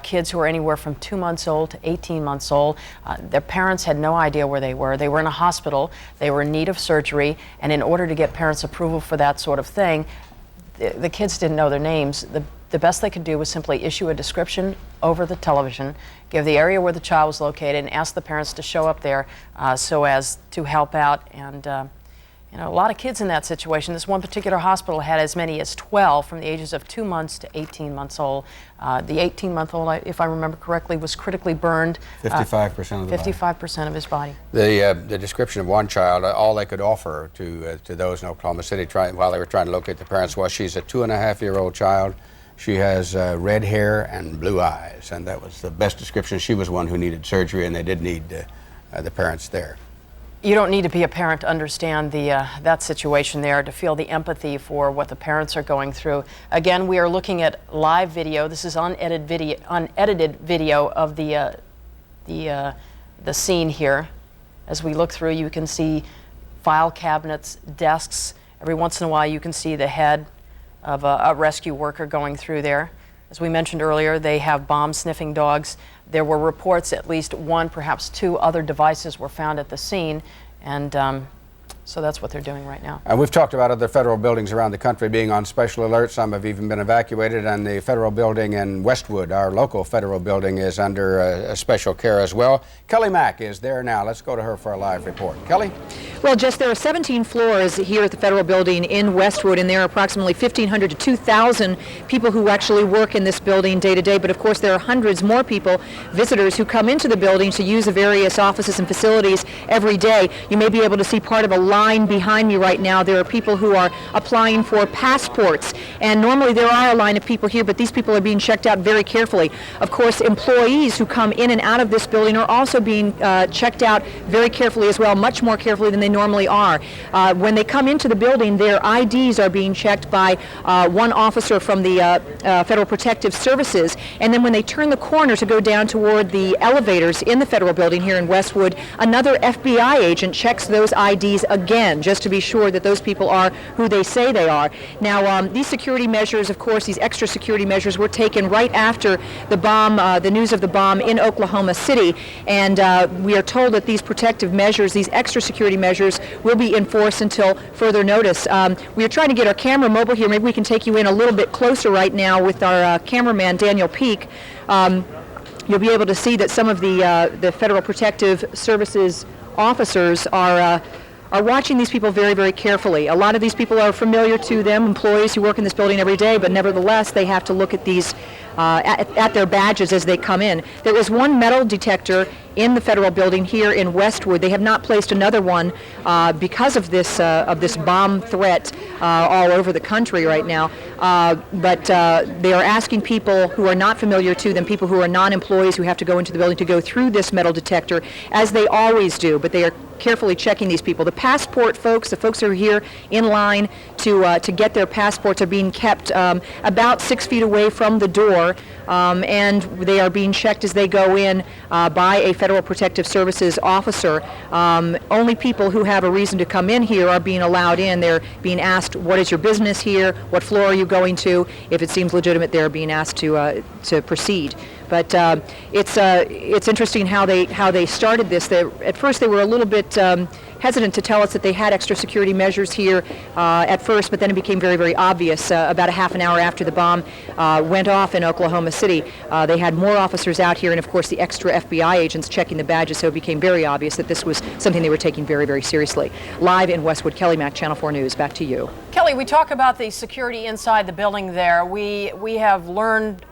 kids who were anywhere from 2 months old to 18 months old. Their parents had no idea where they were. They were in a hospital, they were in need of surgery, and in order to get parents' approval for that sort of thing, the kids didn't know their names. The best they could do was simply issue a description over the television, give the area where the child was located, and ask the parents to show up there so as to help out. And you know, a lot of kids in that situation. This one particular hospital had as many as 12 from the ages of 2 months to 18 months old. The 18-month-old, if I remember correctly, was critically burned. 55% of the body. 55% of his body. The description of one child, all they could offer to those in Oklahoma City while they were trying to locate the parents was she's a 2.5-year-old child. She has red hair and blue eyes, and that was the best description. She was one who needed surgery, and they did need the parents there. You don't need to be a parent to understand that situation there, to feel the empathy for what the parents are going through. Again, we are looking at live video. This is unedited video of the scene here. As we look through, you can see file cabinets, desks. Every once in a while, you can see the head of a rescue worker going through there. As we mentioned earlier, they have bomb-sniffing dogs. There were reports at least one, perhaps two other devices were found at the scene, and so that's what they're doing right now. And we've talked about other federal buildings around the country being on special alert. Some have even been evacuated, and the federal building in Westwood, our local federal building, is under special care as well. Kelly Mack is there now. Let's go to her for a live report. Kelly? Well, Jess, there are 17 floors here at the federal building in Westwood, and there are approximately 1,500 to 2,000 people who actually work in this building day to day. But of course, there are hundreds more people, visitors, who come into the building to use the various offices and facilities every day. You may be able to see part of a line behind me right now. There are people who are applying for passports, and normally there are a line of people here, but these people are being checked out very carefully. Of course, employees who come in and out of this building are also being checked out very carefully as well, much more carefully than they normally are. When they come into the building, their IDs are being checked by one officer from the Federal Protective Services, and then when they turn the corner to go down toward the elevators in the federal building here in Westwood, another FBI agent checks those IDs again, just to be sure that those people are who they say they are. Now, these security measures, of course, these extra security measures were taken right after the bomb, the news of the bomb in Oklahoma City, and we are told that these protective measures, these extra security measures, will be enforced until further notice. We are trying to get our camera mobile here. Maybe we can take you in a little bit closer right now with our cameraman, Daniel Peak. You'll be able to see that some of the Federal Protective Services officers are watching these people very, very carefully. A lot of these people are familiar to them, employees who work in this building every day, but nevertheless, they have to look at these at their badges as they come in. There is one metal detector in the federal building here in Westwood. They have not placed another one because of this bomb threat all over the country right now. But they are asking people who are not familiar to them, people who are non-employees who have to go into the building, to go through this metal detector, as they always do. But they are carefully checking these people. The passport folks, the folks who are here in line to get their passports, are being kept about 6 feet away from the door, and they are being checked as they go in by a Federal Protective Services officer. Only people who have a reason to come in here are being allowed in. They're being asked, what is your business here? What floor are you going to? If it seems legitimate, they're being asked to proceed. But it's interesting how they started this. At first, they were a little bit hesitant to tell us that they had extra security measures here at first, but then it became very, very obvious. About a half an hour after the bomb went off in Oklahoma City, they had more officers out here, and of course the extra FBI agents checking the badges, so it became very obvious that this was something they were taking very, very seriously. Live in Westwood, Kelly Mack, Channel 4 News. Back to you. Kelly, we talk about the security inside the building there. We have learned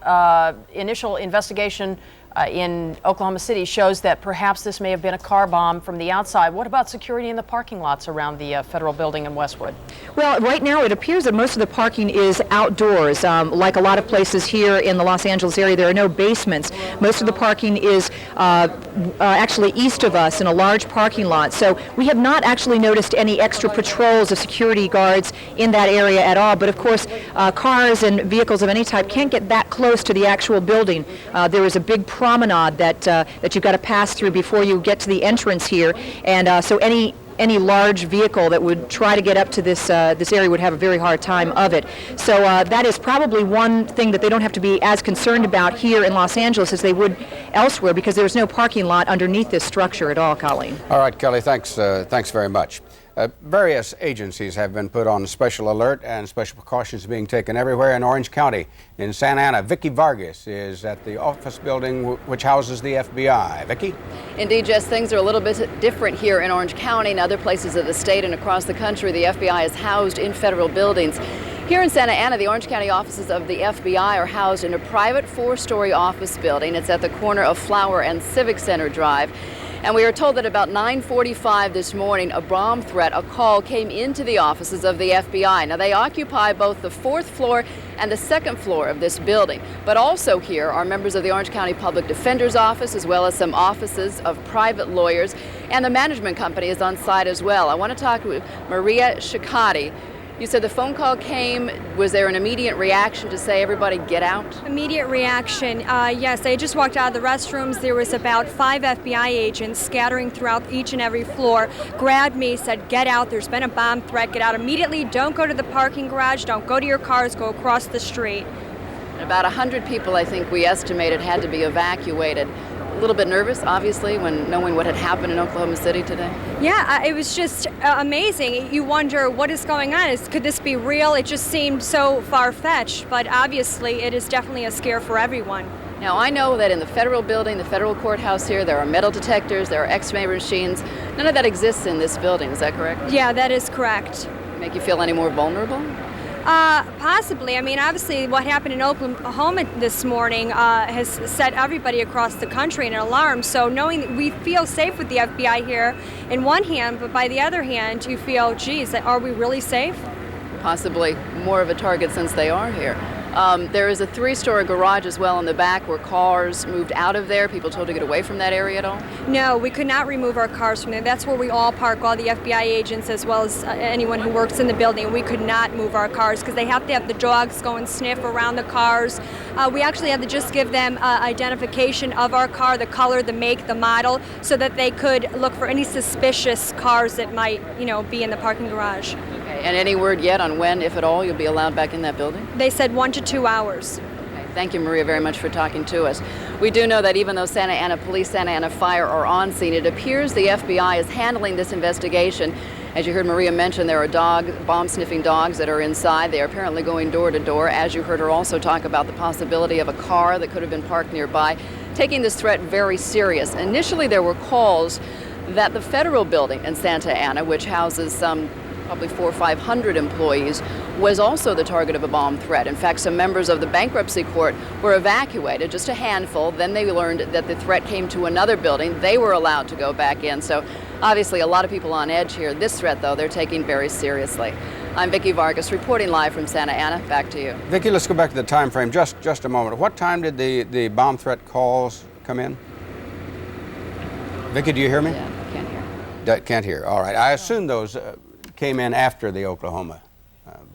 initial investigation in Oklahoma City shows that perhaps this may have been a car bomb from the outside. What about security in the parking lots around the federal building in Westwood? Well, right now it appears that most of the parking is outdoors. Like a lot of places here in the Los Angeles area, there are no basements. Most of the parking is actually east of us in a large parking lot. So we have not actually noticed any extra patrols of security guards in that area at all. But of course, cars and vehicles of any type can't get that close to the actual building. There is a big promenade that you've got to pass through before you get to the entrance here, and so any large vehicle that would try to get up to this area would have a very hard time of it. So that is probably one thing that they don't have to be as concerned about here in Los Angeles as they would elsewhere, because there's no parking lot underneath this structure at all, Colleen. All right, Kelly, thanks very much. Various agencies have been put on special alert, and special precautions being taken everywhere in Orange County. In Santa Ana, Vicki Vargas is at the office building which houses the FBI. Vicki? Indeed, Jess, things are a little bit different here in Orange County and other places of the state and across the country. The FBI is housed in federal buildings. Here in Santa Ana, the Orange County offices of the FBI are housed in a private 4-story office building. It's at the corner of Flower and Civic Center Drive. And we are told that about 9:45 this morning, a bomb threat, a call came into the offices of the FBI. Now, they occupy both the 4th floor and the 2nd floor of this building. But also here are members of the Orange County Public Defender's Office, as well as some offices of private lawyers, and the management company is on site as well. I want to talk with Maria Shikati. You said the phone call came. Was there an immediate reaction to say, everybody get out? Immediate reaction, yes. I just walked out of the restrooms. There was about 5 FBI agents scattering throughout each and every floor, grabbed me, said, get out, there's been a bomb threat, get out immediately, don't go to the parking garage, don't go to your cars, go across the street. About 100 people, I think we estimated, had to be evacuated. A little bit nervous, obviously, when knowing what had happened in Oklahoma City today? Yeah, it was just amazing. You wonder what is going on. Could this be real? It just seemed so far-fetched, but obviously it is definitely a scare for everyone. Now, I know that in the federal building, the federal courthouse here, there are metal detectors, there are X-ray machines. None of that exists in this building, is that correct? Yeah, that is correct. Make you feel any more vulnerable? Possibly. I mean, obviously what happened in Oklahoma this morning has set everybody across the country in alarm. So knowing that we feel safe with the FBI here in one hand, but by the other hand, you feel, geez, are we really safe? Possibly more of a target since they are here. There is a 3-story garage as well in the back where cars moved out of there. People told to get away from that area at all? No, we could not remove our cars from there. That's where we all park, all the FBI agents as well as anyone who works in the building. We could not move our cars because they have to have the dogs go and sniff around the cars. We actually had to just give them identification of our car, the color, the make, the model, so that they could look for any suspicious cars that might, be in the parking garage. Okay. And any word yet on when, if at all, you'll be allowed back in that building? They said 1 to 2 hours. Okay. Thank you, Maria, very much for talking to us. We do know that even though Santa Ana Police, Santa Ana Fire are on scene, it appears the FBI is handling this investigation. As you heard Maria mention, there are bomb-sniffing dogs that are inside. They are apparently going door to door. As you heard her also talk about the possibility of a car that could have been parked nearby, taking this threat very serious. Initially, there were calls that the federal building in Santa Ana, which houses some probably 400 or 500 employees, was also the target of a bomb threat. In fact, some members of the bankruptcy court were evacuated, just a handful. Then they learned that the threat came to another building. They were allowed to go back in. So obviously a lot of people on edge here. This threat, though, they're taking very seriously. I'm Vicki Vargas reporting live from Santa Ana. Back to you. Vicki, let's go back to the time frame just a moment. What time did the bomb threat calls come in? Vicki, do you hear me? Yeah, I can't hear. Can't hear. All right. I assume those came in after the Oklahoma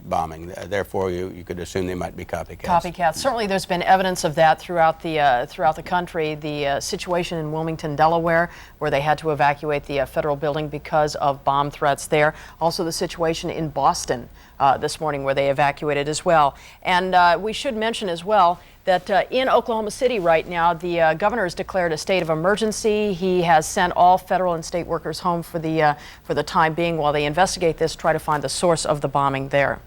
bombing. Therefore, you could assume they might be copycats. Copycats. Certainly, there's been evidence of that throughout the country. The situation in Wilmington, Delaware, where they had to evacuate the federal building because of bomb threats there. Also, the situation in Boston this morning, where they evacuated as well. And we should mention as well that in Oklahoma City right now, the governor has declared a state of emergency. He has sent all federal and state workers home for the time being while they investigate this, try to find the source of the bombing there.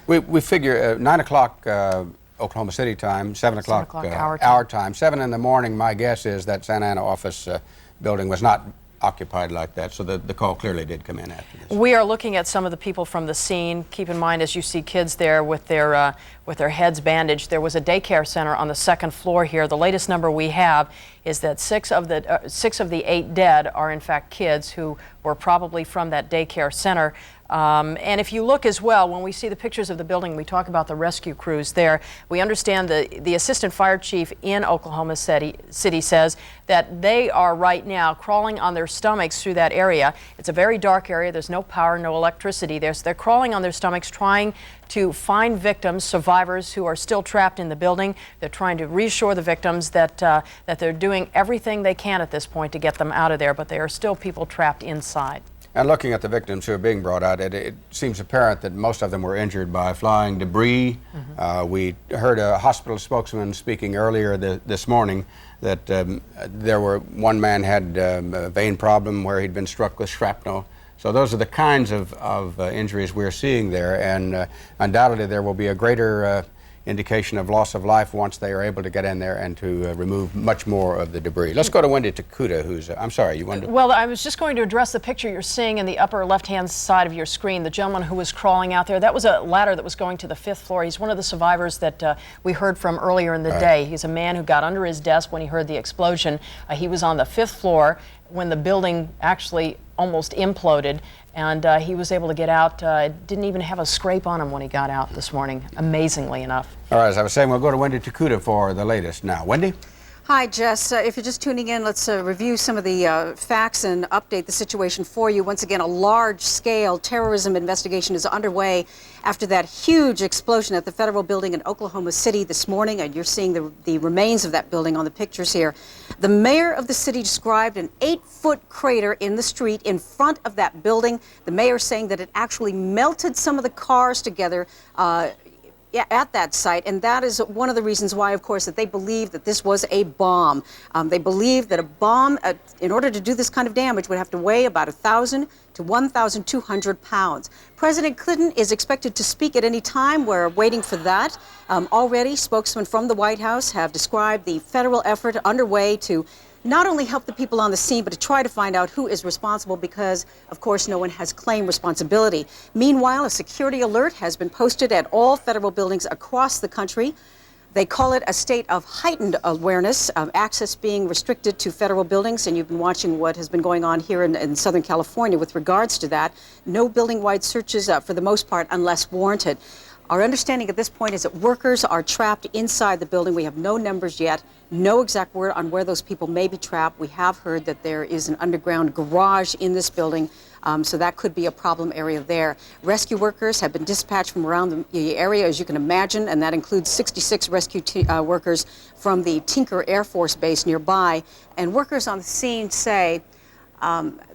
We figure 9 o'clock Oklahoma City time, 7 o'clock our time. 7 in the morning, my guess is that Santa Ana office building was not occupied like that, so the call clearly did come in after this. We are looking at some of the people from the scene. Keep in mind, as you see kids there with their with their heads bandaged. There was a daycare center on the second floor here. The latest number we have is that six of the 8 dead are in fact kids who were probably from that daycare center. And if you look as well, when we see the pictures of the building, we talk about the rescue crews there. We understand the assistant fire chief in Oklahoma City says that they are right now crawling on their stomachs through that area. It's a very dark area. There's no power, no electricity there. So they're crawling on their stomachs trying to find victims, survivors who are still trapped in the building. They're trying to reassure the victims that they're doing everything they can at this point to get them out of there, but there are still people trapped inside. And looking at the victims who are being brought out, it seems apparent that most of them were injured by flying debris. We heard a hospital spokesman speaking earlier this morning that one man had a vein problem where he'd been struck with shrapnel. So those are the kinds of injuries we're seeing there, and undoubtedly there will be a greater indication of loss of life once they are able to get in there and to remove much more of the debris. Let's go to Wendy Takuda, who's, I'm sorry, you wanted to... Well, I was just going to address the picture you're seeing in the upper left-hand side of your screen, the gentleman who was crawling out there. That was a ladder that was going to the 5th floor. He's one of the survivors that we heard from earlier in the day. He's a man who got under his desk when he heard the explosion. He was on the 5th floor when the building actually almost imploded, and he was able to get out. Didn't even have a scrape on him when he got out this morning, amazingly enough. All right, as I was saying, we'll go to Wendy Takuda for the latest now. Wendy? Hi, Jess. If you're just tuning in, let's review some of the facts and update the situation for you. Once again, a large-scale terrorism investigation is underway after that huge explosion at the federal building in Oklahoma City this morning, and you're seeing the remains of that building on the pictures here. The mayor of the city described an 8-foot crater in the street in front of that building. The mayor saying that it actually melted some of the cars together at that site, and that is one of the reasons why, of course, that they believe that this was a bomb. They believe that a bomb, in order to do this kind of damage, would have to weigh about 1,000 to 1,200 pounds. President Clinton is expected to speak at any time. We're waiting for that. Already, spokesmen from the White House have described the federal effort underway to not only help the people on the scene, but to try to find out who is responsible because, of course, no one has claimed responsibility. Meanwhile, a security alert has been posted at all federal buildings across the country. They call it a state of heightened awareness, of access being restricted to federal buildings, and you've been watching what has been going on here in Southern California with regards to that. No building-wide searches for the most part unless warranted. Our understanding at this point is that workers are trapped inside the building. We have no numbers yet, no exact word on where those people may be trapped. We have heard that there is an underground garage in this building, so that could be a problem area there. Rescue workers have been dispatched from around the area, as you can imagine, and that includes 66 rescue workers from the Tinker Air Force Base nearby. And workers on the scene say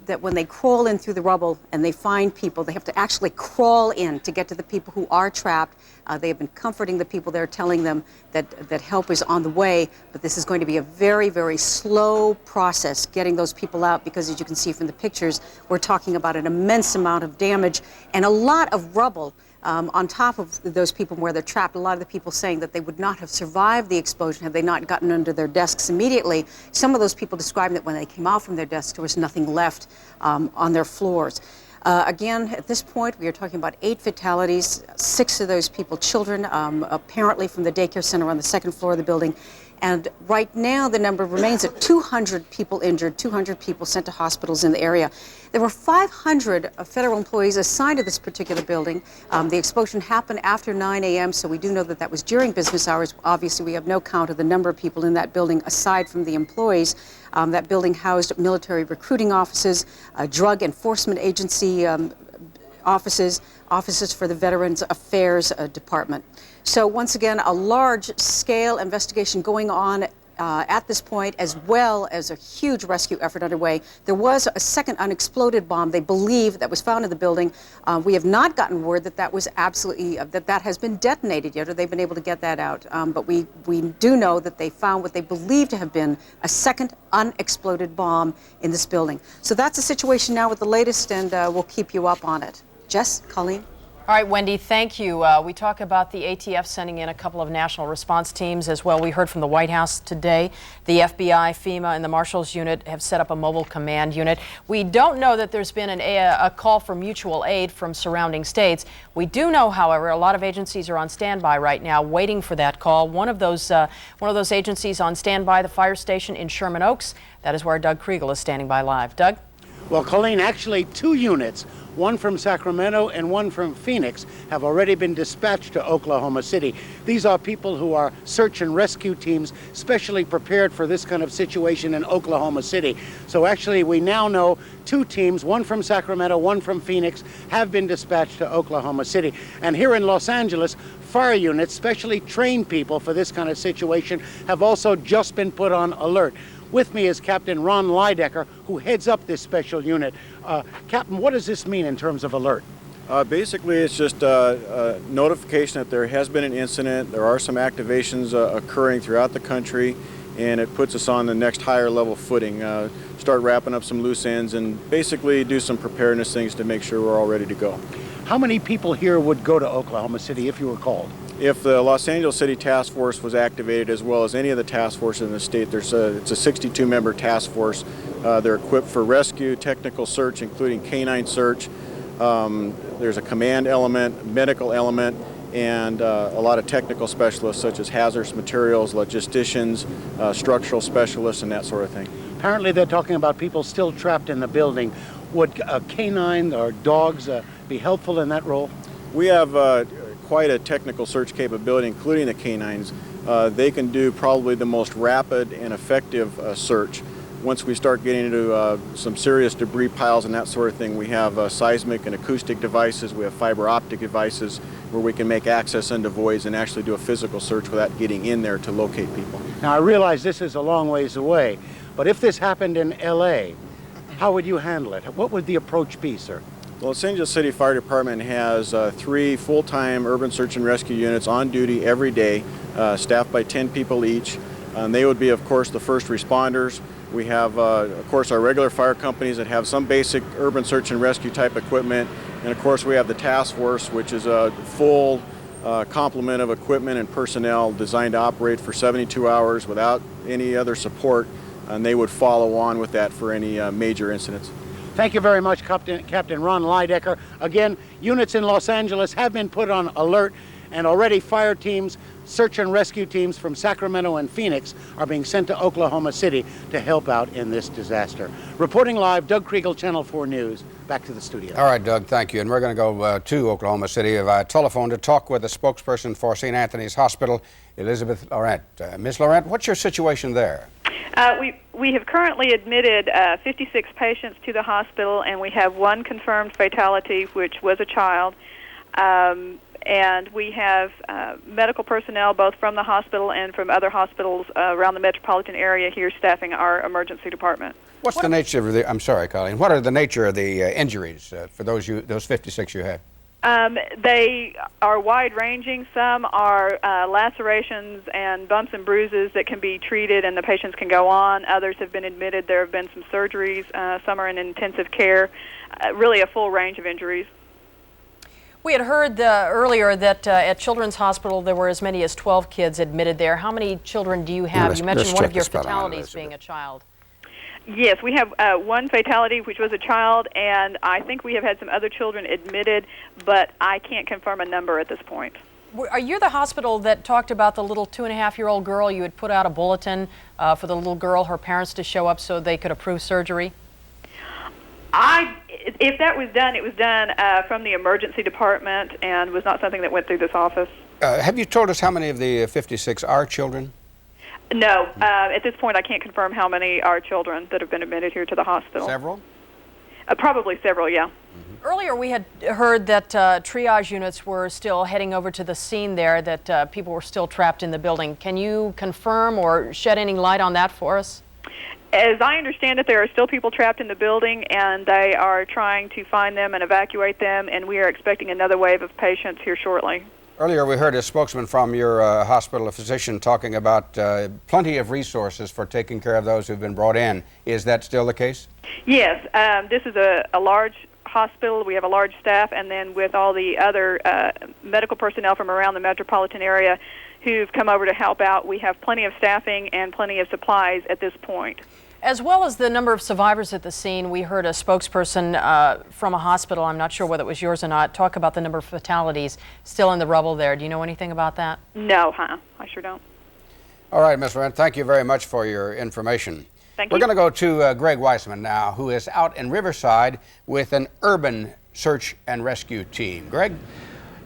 that when they crawl in through the rubble and they find people, they have to actually crawl in to get to the people who are trapped. They have been comforting the people there, telling them that help is on the way, but this is going to be a very, very slow process getting those people out because, as you can see from the pictures, we're talking about an immense amount of damage and a lot of rubble on top of those people where they're trapped. A lot of the people saying that they would not have survived the explosion had they not gotten under their desks immediately. Some of those people describing that when they came out from their desks, there was nothing left on their floors. Again, at this point, we are talking about 8 fatalities, 6 of those people children, apparently from the daycare center on the second floor of the building. And right now, the number remains at 200 people injured, 200 people sent to hospitals in the area. There were 500 federal employees assigned to this particular building. The explosion happened after 9 a.m., so we do know that that was during business hours. Obviously, we have no count of the number of people in that building aside from the employees. That building housed military recruiting offices, drug enforcement agency offices for the Veterans Affairs Department. So once again, a large-scale investigation going on at this point, as well as a huge rescue effort underway. There was a second unexploded bomb, they believe, that was found in the building. We have not gotten word that that was absolutely, that has been detonated yet, or they've been able to get that out. But we do know that they found what they believe to have been a second unexploded bomb in this building. So that's the situation now with the latest, and we'll keep you up on it. Jess, Colleen? All right, Wendy, thank you. We talk about the ATF sending in a couple of national response teams as well. We heard from the White House today. The FBI, FEMA, and the Marshals Unit have set up a mobile command unit. We don't know that there's been a call for mutual aid from surrounding states. We do know, however, a lot of agencies are on standby right now, waiting for that call. One of those agencies on standby, the fire station in Sherman Oaks. That is where Doug Kriegel is standing by live. Doug? Well, Colleen, actually 2 units, one from Sacramento and one from Phoenix, have already been dispatched to Oklahoma City. These are people who are search and rescue teams specially prepared for this kind of situation in Oklahoma City. So actually we now know 2 teams, one from Sacramento, one from Phoenix, have been dispatched to Oklahoma City. And here in Los Angeles, fire units, specially trained people for this kind of situation, have also just been put on alert. With me is Captain Ron Lydecker, who heads up this special unit. Captain, what does this mean in terms of alert? Basically, it's just a notification that there has been an incident. There are some activations occurring throughout the country, and it puts us on the next higher level footing. Start wrapping up some loose ends and basically do some preparedness things to make sure we're all ready to go. How many people here would go to Oklahoma City if you were called? If the Los Angeles City Task Force was activated, as well as any of the task forces in the state, it's a 62-member task force. They're equipped for rescue, technical search, including canine search. There's a command element, medical element, and a lot of technical specialists such as hazardous materials, logisticians, structural specialists, and that sort of thing. Apparently they're talking about people still trapped in the building. Would canine or dogs be helpful in that role? We have quite a technical search capability, including the canines. They can do probably the most rapid and effective search. Once we start getting into some serious debris piles and that sort of thing, we have seismic and acoustic devices, we have fiber optic devices where we can make access into voids and actually do a physical search without getting in there to locate people. Now I realize this is a long ways away, but if this happened in LA, how would you handle it? What would the approach be, sir? The Los Angeles City Fire Department has 3 full-time urban search and rescue units on duty every day, staffed by 10 people each. They would be, of course, the first responders. We have, of course, our regular fire companies that have some basic urban search and rescue type equipment. And, of course, we have the task force, which is a full complement of equipment and personnel designed to operate for 72 hours without any other support. And they would follow on with that for any major incidents. Thank you very much, Captain Ron Lydecker. Again, units in Los Angeles have been put on alert, and already fire teams, search and rescue teams from Sacramento and Phoenix are being sent to Oklahoma City to help out in this disaster. Reporting live, Doug Kriegel, Channel 4 News. Back to the studio. All right, Doug, thank you. And we're going to go to Oklahoma City via telephone to talk with the spokesperson for St. Anthony's Hospital, Elizabeth Laurent. Ms. Laurent, what's your situation there? We have currently admitted 56 patients to the hospital, and we have 1 confirmed fatality, which was a child. And we have medical personnel both from the hospital and from other hospitals around the metropolitan area here staffing our emergency department. What's the nature of the, I'm sorry, Colleen, what are the nature of the injuries for those 56 you have? They are wide-ranging. Some are lacerations and bumps and bruises that can be treated and the patients can go on. Others have been admitted. There have been some surgeries. Some are in intensive care. Really a full range of injuries. We had heard earlier that at Children's Hospital there were as many as 12 kids admitted there. How many children do you have? You mentioned one of your fatalities being a child. Yes, we have 1 fatality, which was a child, and I think we have had some other children admitted, but I can't confirm a number at this point. Are you the hospital that talked about the little 2.5-year-old girl? You had put out a bulletin for the little girl, her parents to show up so they could approve surgery? If that was done, it was done from the emergency department and was not something that went through this office. Have you told us how many of the 56 are children? No. At this point, I can't confirm how many are children that have been admitted here to the hospital. Several? Probably several, yeah. Earlier we had heard that triage units were still heading over to the scene there, that people were still trapped in the building. Can you confirm or shed any light on that for us? As I understand it, there are still people trapped in the building, and they are trying to find them and evacuate them, and we are expecting another wave of patients here shortly. Earlier we heard a spokesman from your hospital, a physician, talking about plenty of resources for taking care of those who've been brought in. Is that still the case? Yes. This is a large hospital, we have a large staff, and then with all the other medical personnel from around the metropolitan area who've come over to help out, we have plenty of staffing and plenty of supplies at this point. As well as the number of survivors at the scene, we heard a spokesperson from a hospital, I'm not sure whether it was yours or not, talk about the number of fatalities still in the rubble there. Do you know anything about that? No, I sure don't. All right, Ms. Wren, thank you very much for your information. Thank We're you. going to go to Greg Weissman now, who is out in Riverside with an urban search and rescue team. Greg?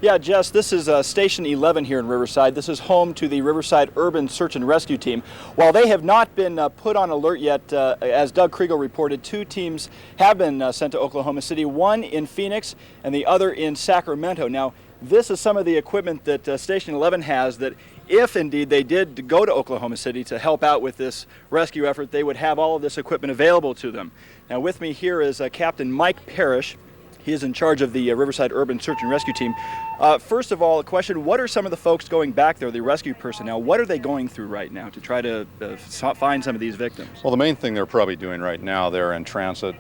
Yeah, Jess, this is Station 11 here in Riverside. This is home to the Riverside Urban Search and Rescue Team. While they have not been put on alert yet, as Doug Kriegel reported, 2 teams have been sent to Oklahoma City, one in Phoenix and the other in Sacramento. Now, this is some of the equipment that Station 11 has that if indeed they did go to Oklahoma City to help out with this rescue effort, they would have all of this equipment available to them. Now, with me here is Captain Mike Parrish. He is in charge of the Riverside Urban Search and Rescue Team. First of all, a question, what are some of the folks going back there, the rescue personnel, what are they going through right now to try to find some of these victims? Well, the main thing they're probably doing right now, they're in transit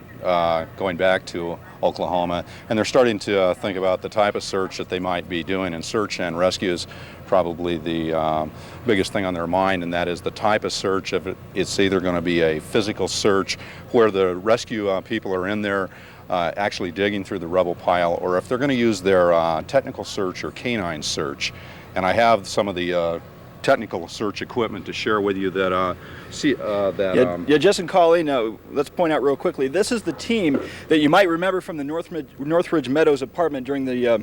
going back to Oklahoma, and they're starting to think about the type of search that they might be doing, and search and rescue is probably the biggest thing on their mind, and that is the type of search. If it's either going to be a physical search where the rescue people are in there actually digging through the rubble pile, or if they're going to use their technical search or canine search. And I have some of the technical search equipment to share with you that Jess and Colleen, let's point out real quickly, this is the team that you might remember from the Northridge Meadows apartment during the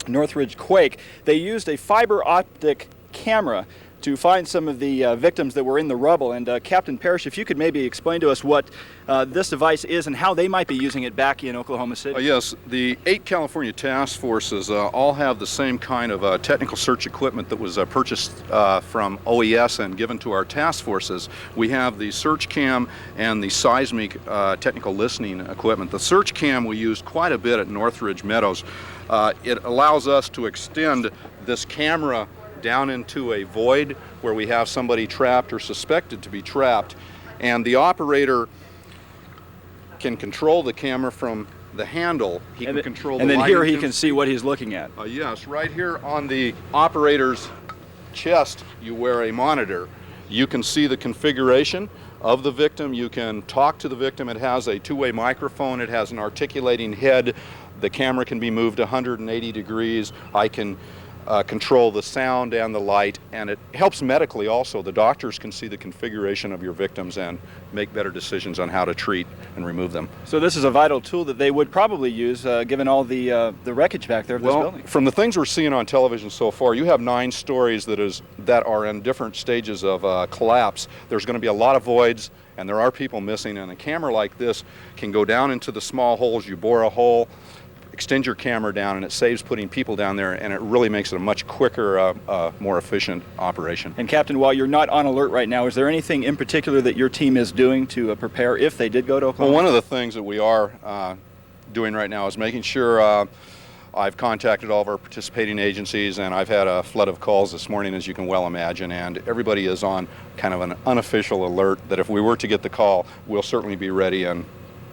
Northridge quake. They used a fiber optic camera to find some of the victims that were in the rubble. And Captain Parrish, if you could maybe explain to us what this device is and how they might be using it back in Oklahoma City. Yes, the 8 California task forces all have the same kind of technical search equipment that was purchased from OES and given to our task forces. We have the search cam and the seismic technical listening equipment. The search cam we used quite a bit at Northridge Meadows. It allows us to extend this camera down into a void where we have somebody trapped or suspected to be trapped, and the operator can control the camera from the handle. He can control the light. And then here he can see what he's looking at. Yes, right here on the operator's chest you wear a monitor. You can see the configuration of the victim. You can talk to the victim. It has a two-way microphone. It has an articulating head. The camera can be moved 180 degrees. I can control the sound and the light, and it helps medically also. The doctors can see the configuration of your victims and make better decisions on how to treat and remove them. So this is a vital tool that they would probably use given all the wreckage back there of this building. From the things we're seeing on television so far, you have 9 stories that are in different stages of collapse. There's going to be a lot of voids, and there are people missing, and a camera like this can go down into the small holes. You bore a hole, extend your camera down, and it saves putting people down there, and it really makes it a much quicker, more efficient operation. And Captain, while you're not on alert right now, is there anything in particular that your team is doing to prepare if they did go to Oklahoma? Well, one of the things that we are doing right now is making sure I've contacted all of our participating agencies, and I've had a flood of calls this morning, as you can well imagine, and everybody is on kind of an unofficial alert that if we were to get the call, we'll certainly be ready and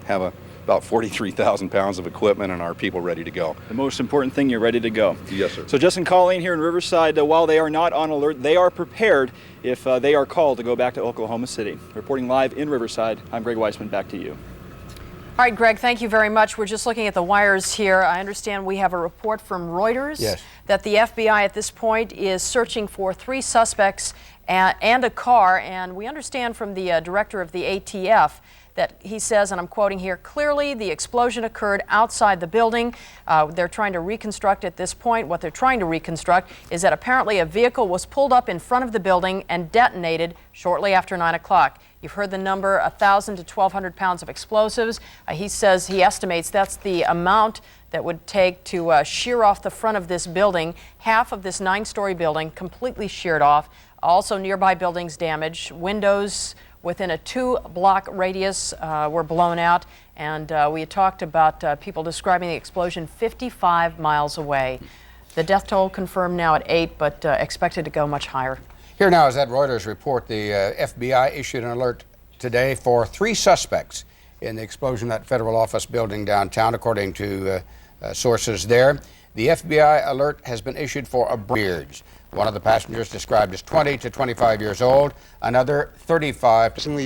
have about 43,000 pounds of equipment and our people ready to go. The most important thing, you're ready to go. Yes, sir. So Jess and Colleen here in Riverside, while they are not on alert, they are prepared if they are called to go back to Oklahoma City. Reporting live in Riverside, I'm Greg Weissman, back to you. All right, Greg, thank you very much. We're just looking at the wires here. I understand we have a report from Reuters that the FBI at this point is searching for 3 suspects and a car, and we understand from the director of the ATF that he says, and I'm quoting here, clearly the explosion occurred outside the building. They're trying to reconstruct at this point. What they're trying to reconstruct is that apparently a vehicle was pulled up in front of the building and detonated shortly after 9 o'clock. You've heard the number, 1,000 to 1,200 pounds of explosives. He says, he estimates that's the amount that would take to shear off the front of this building. Half of this 9-story building completely sheared off. Also nearby buildings damaged. Windows within a 2-block radius were blown out, and we had talked about people describing the explosion 55 miles away. The death toll confirmed now at 8, but expected to go much higher. Here now is that Reuters report. The FBI issued an alert today for 3 suspects in the explosion at that federal office building downtown, according to sources there. The FBI alert has been issued for a beards. One of the passengers described as 20 to 25 years old, another 35.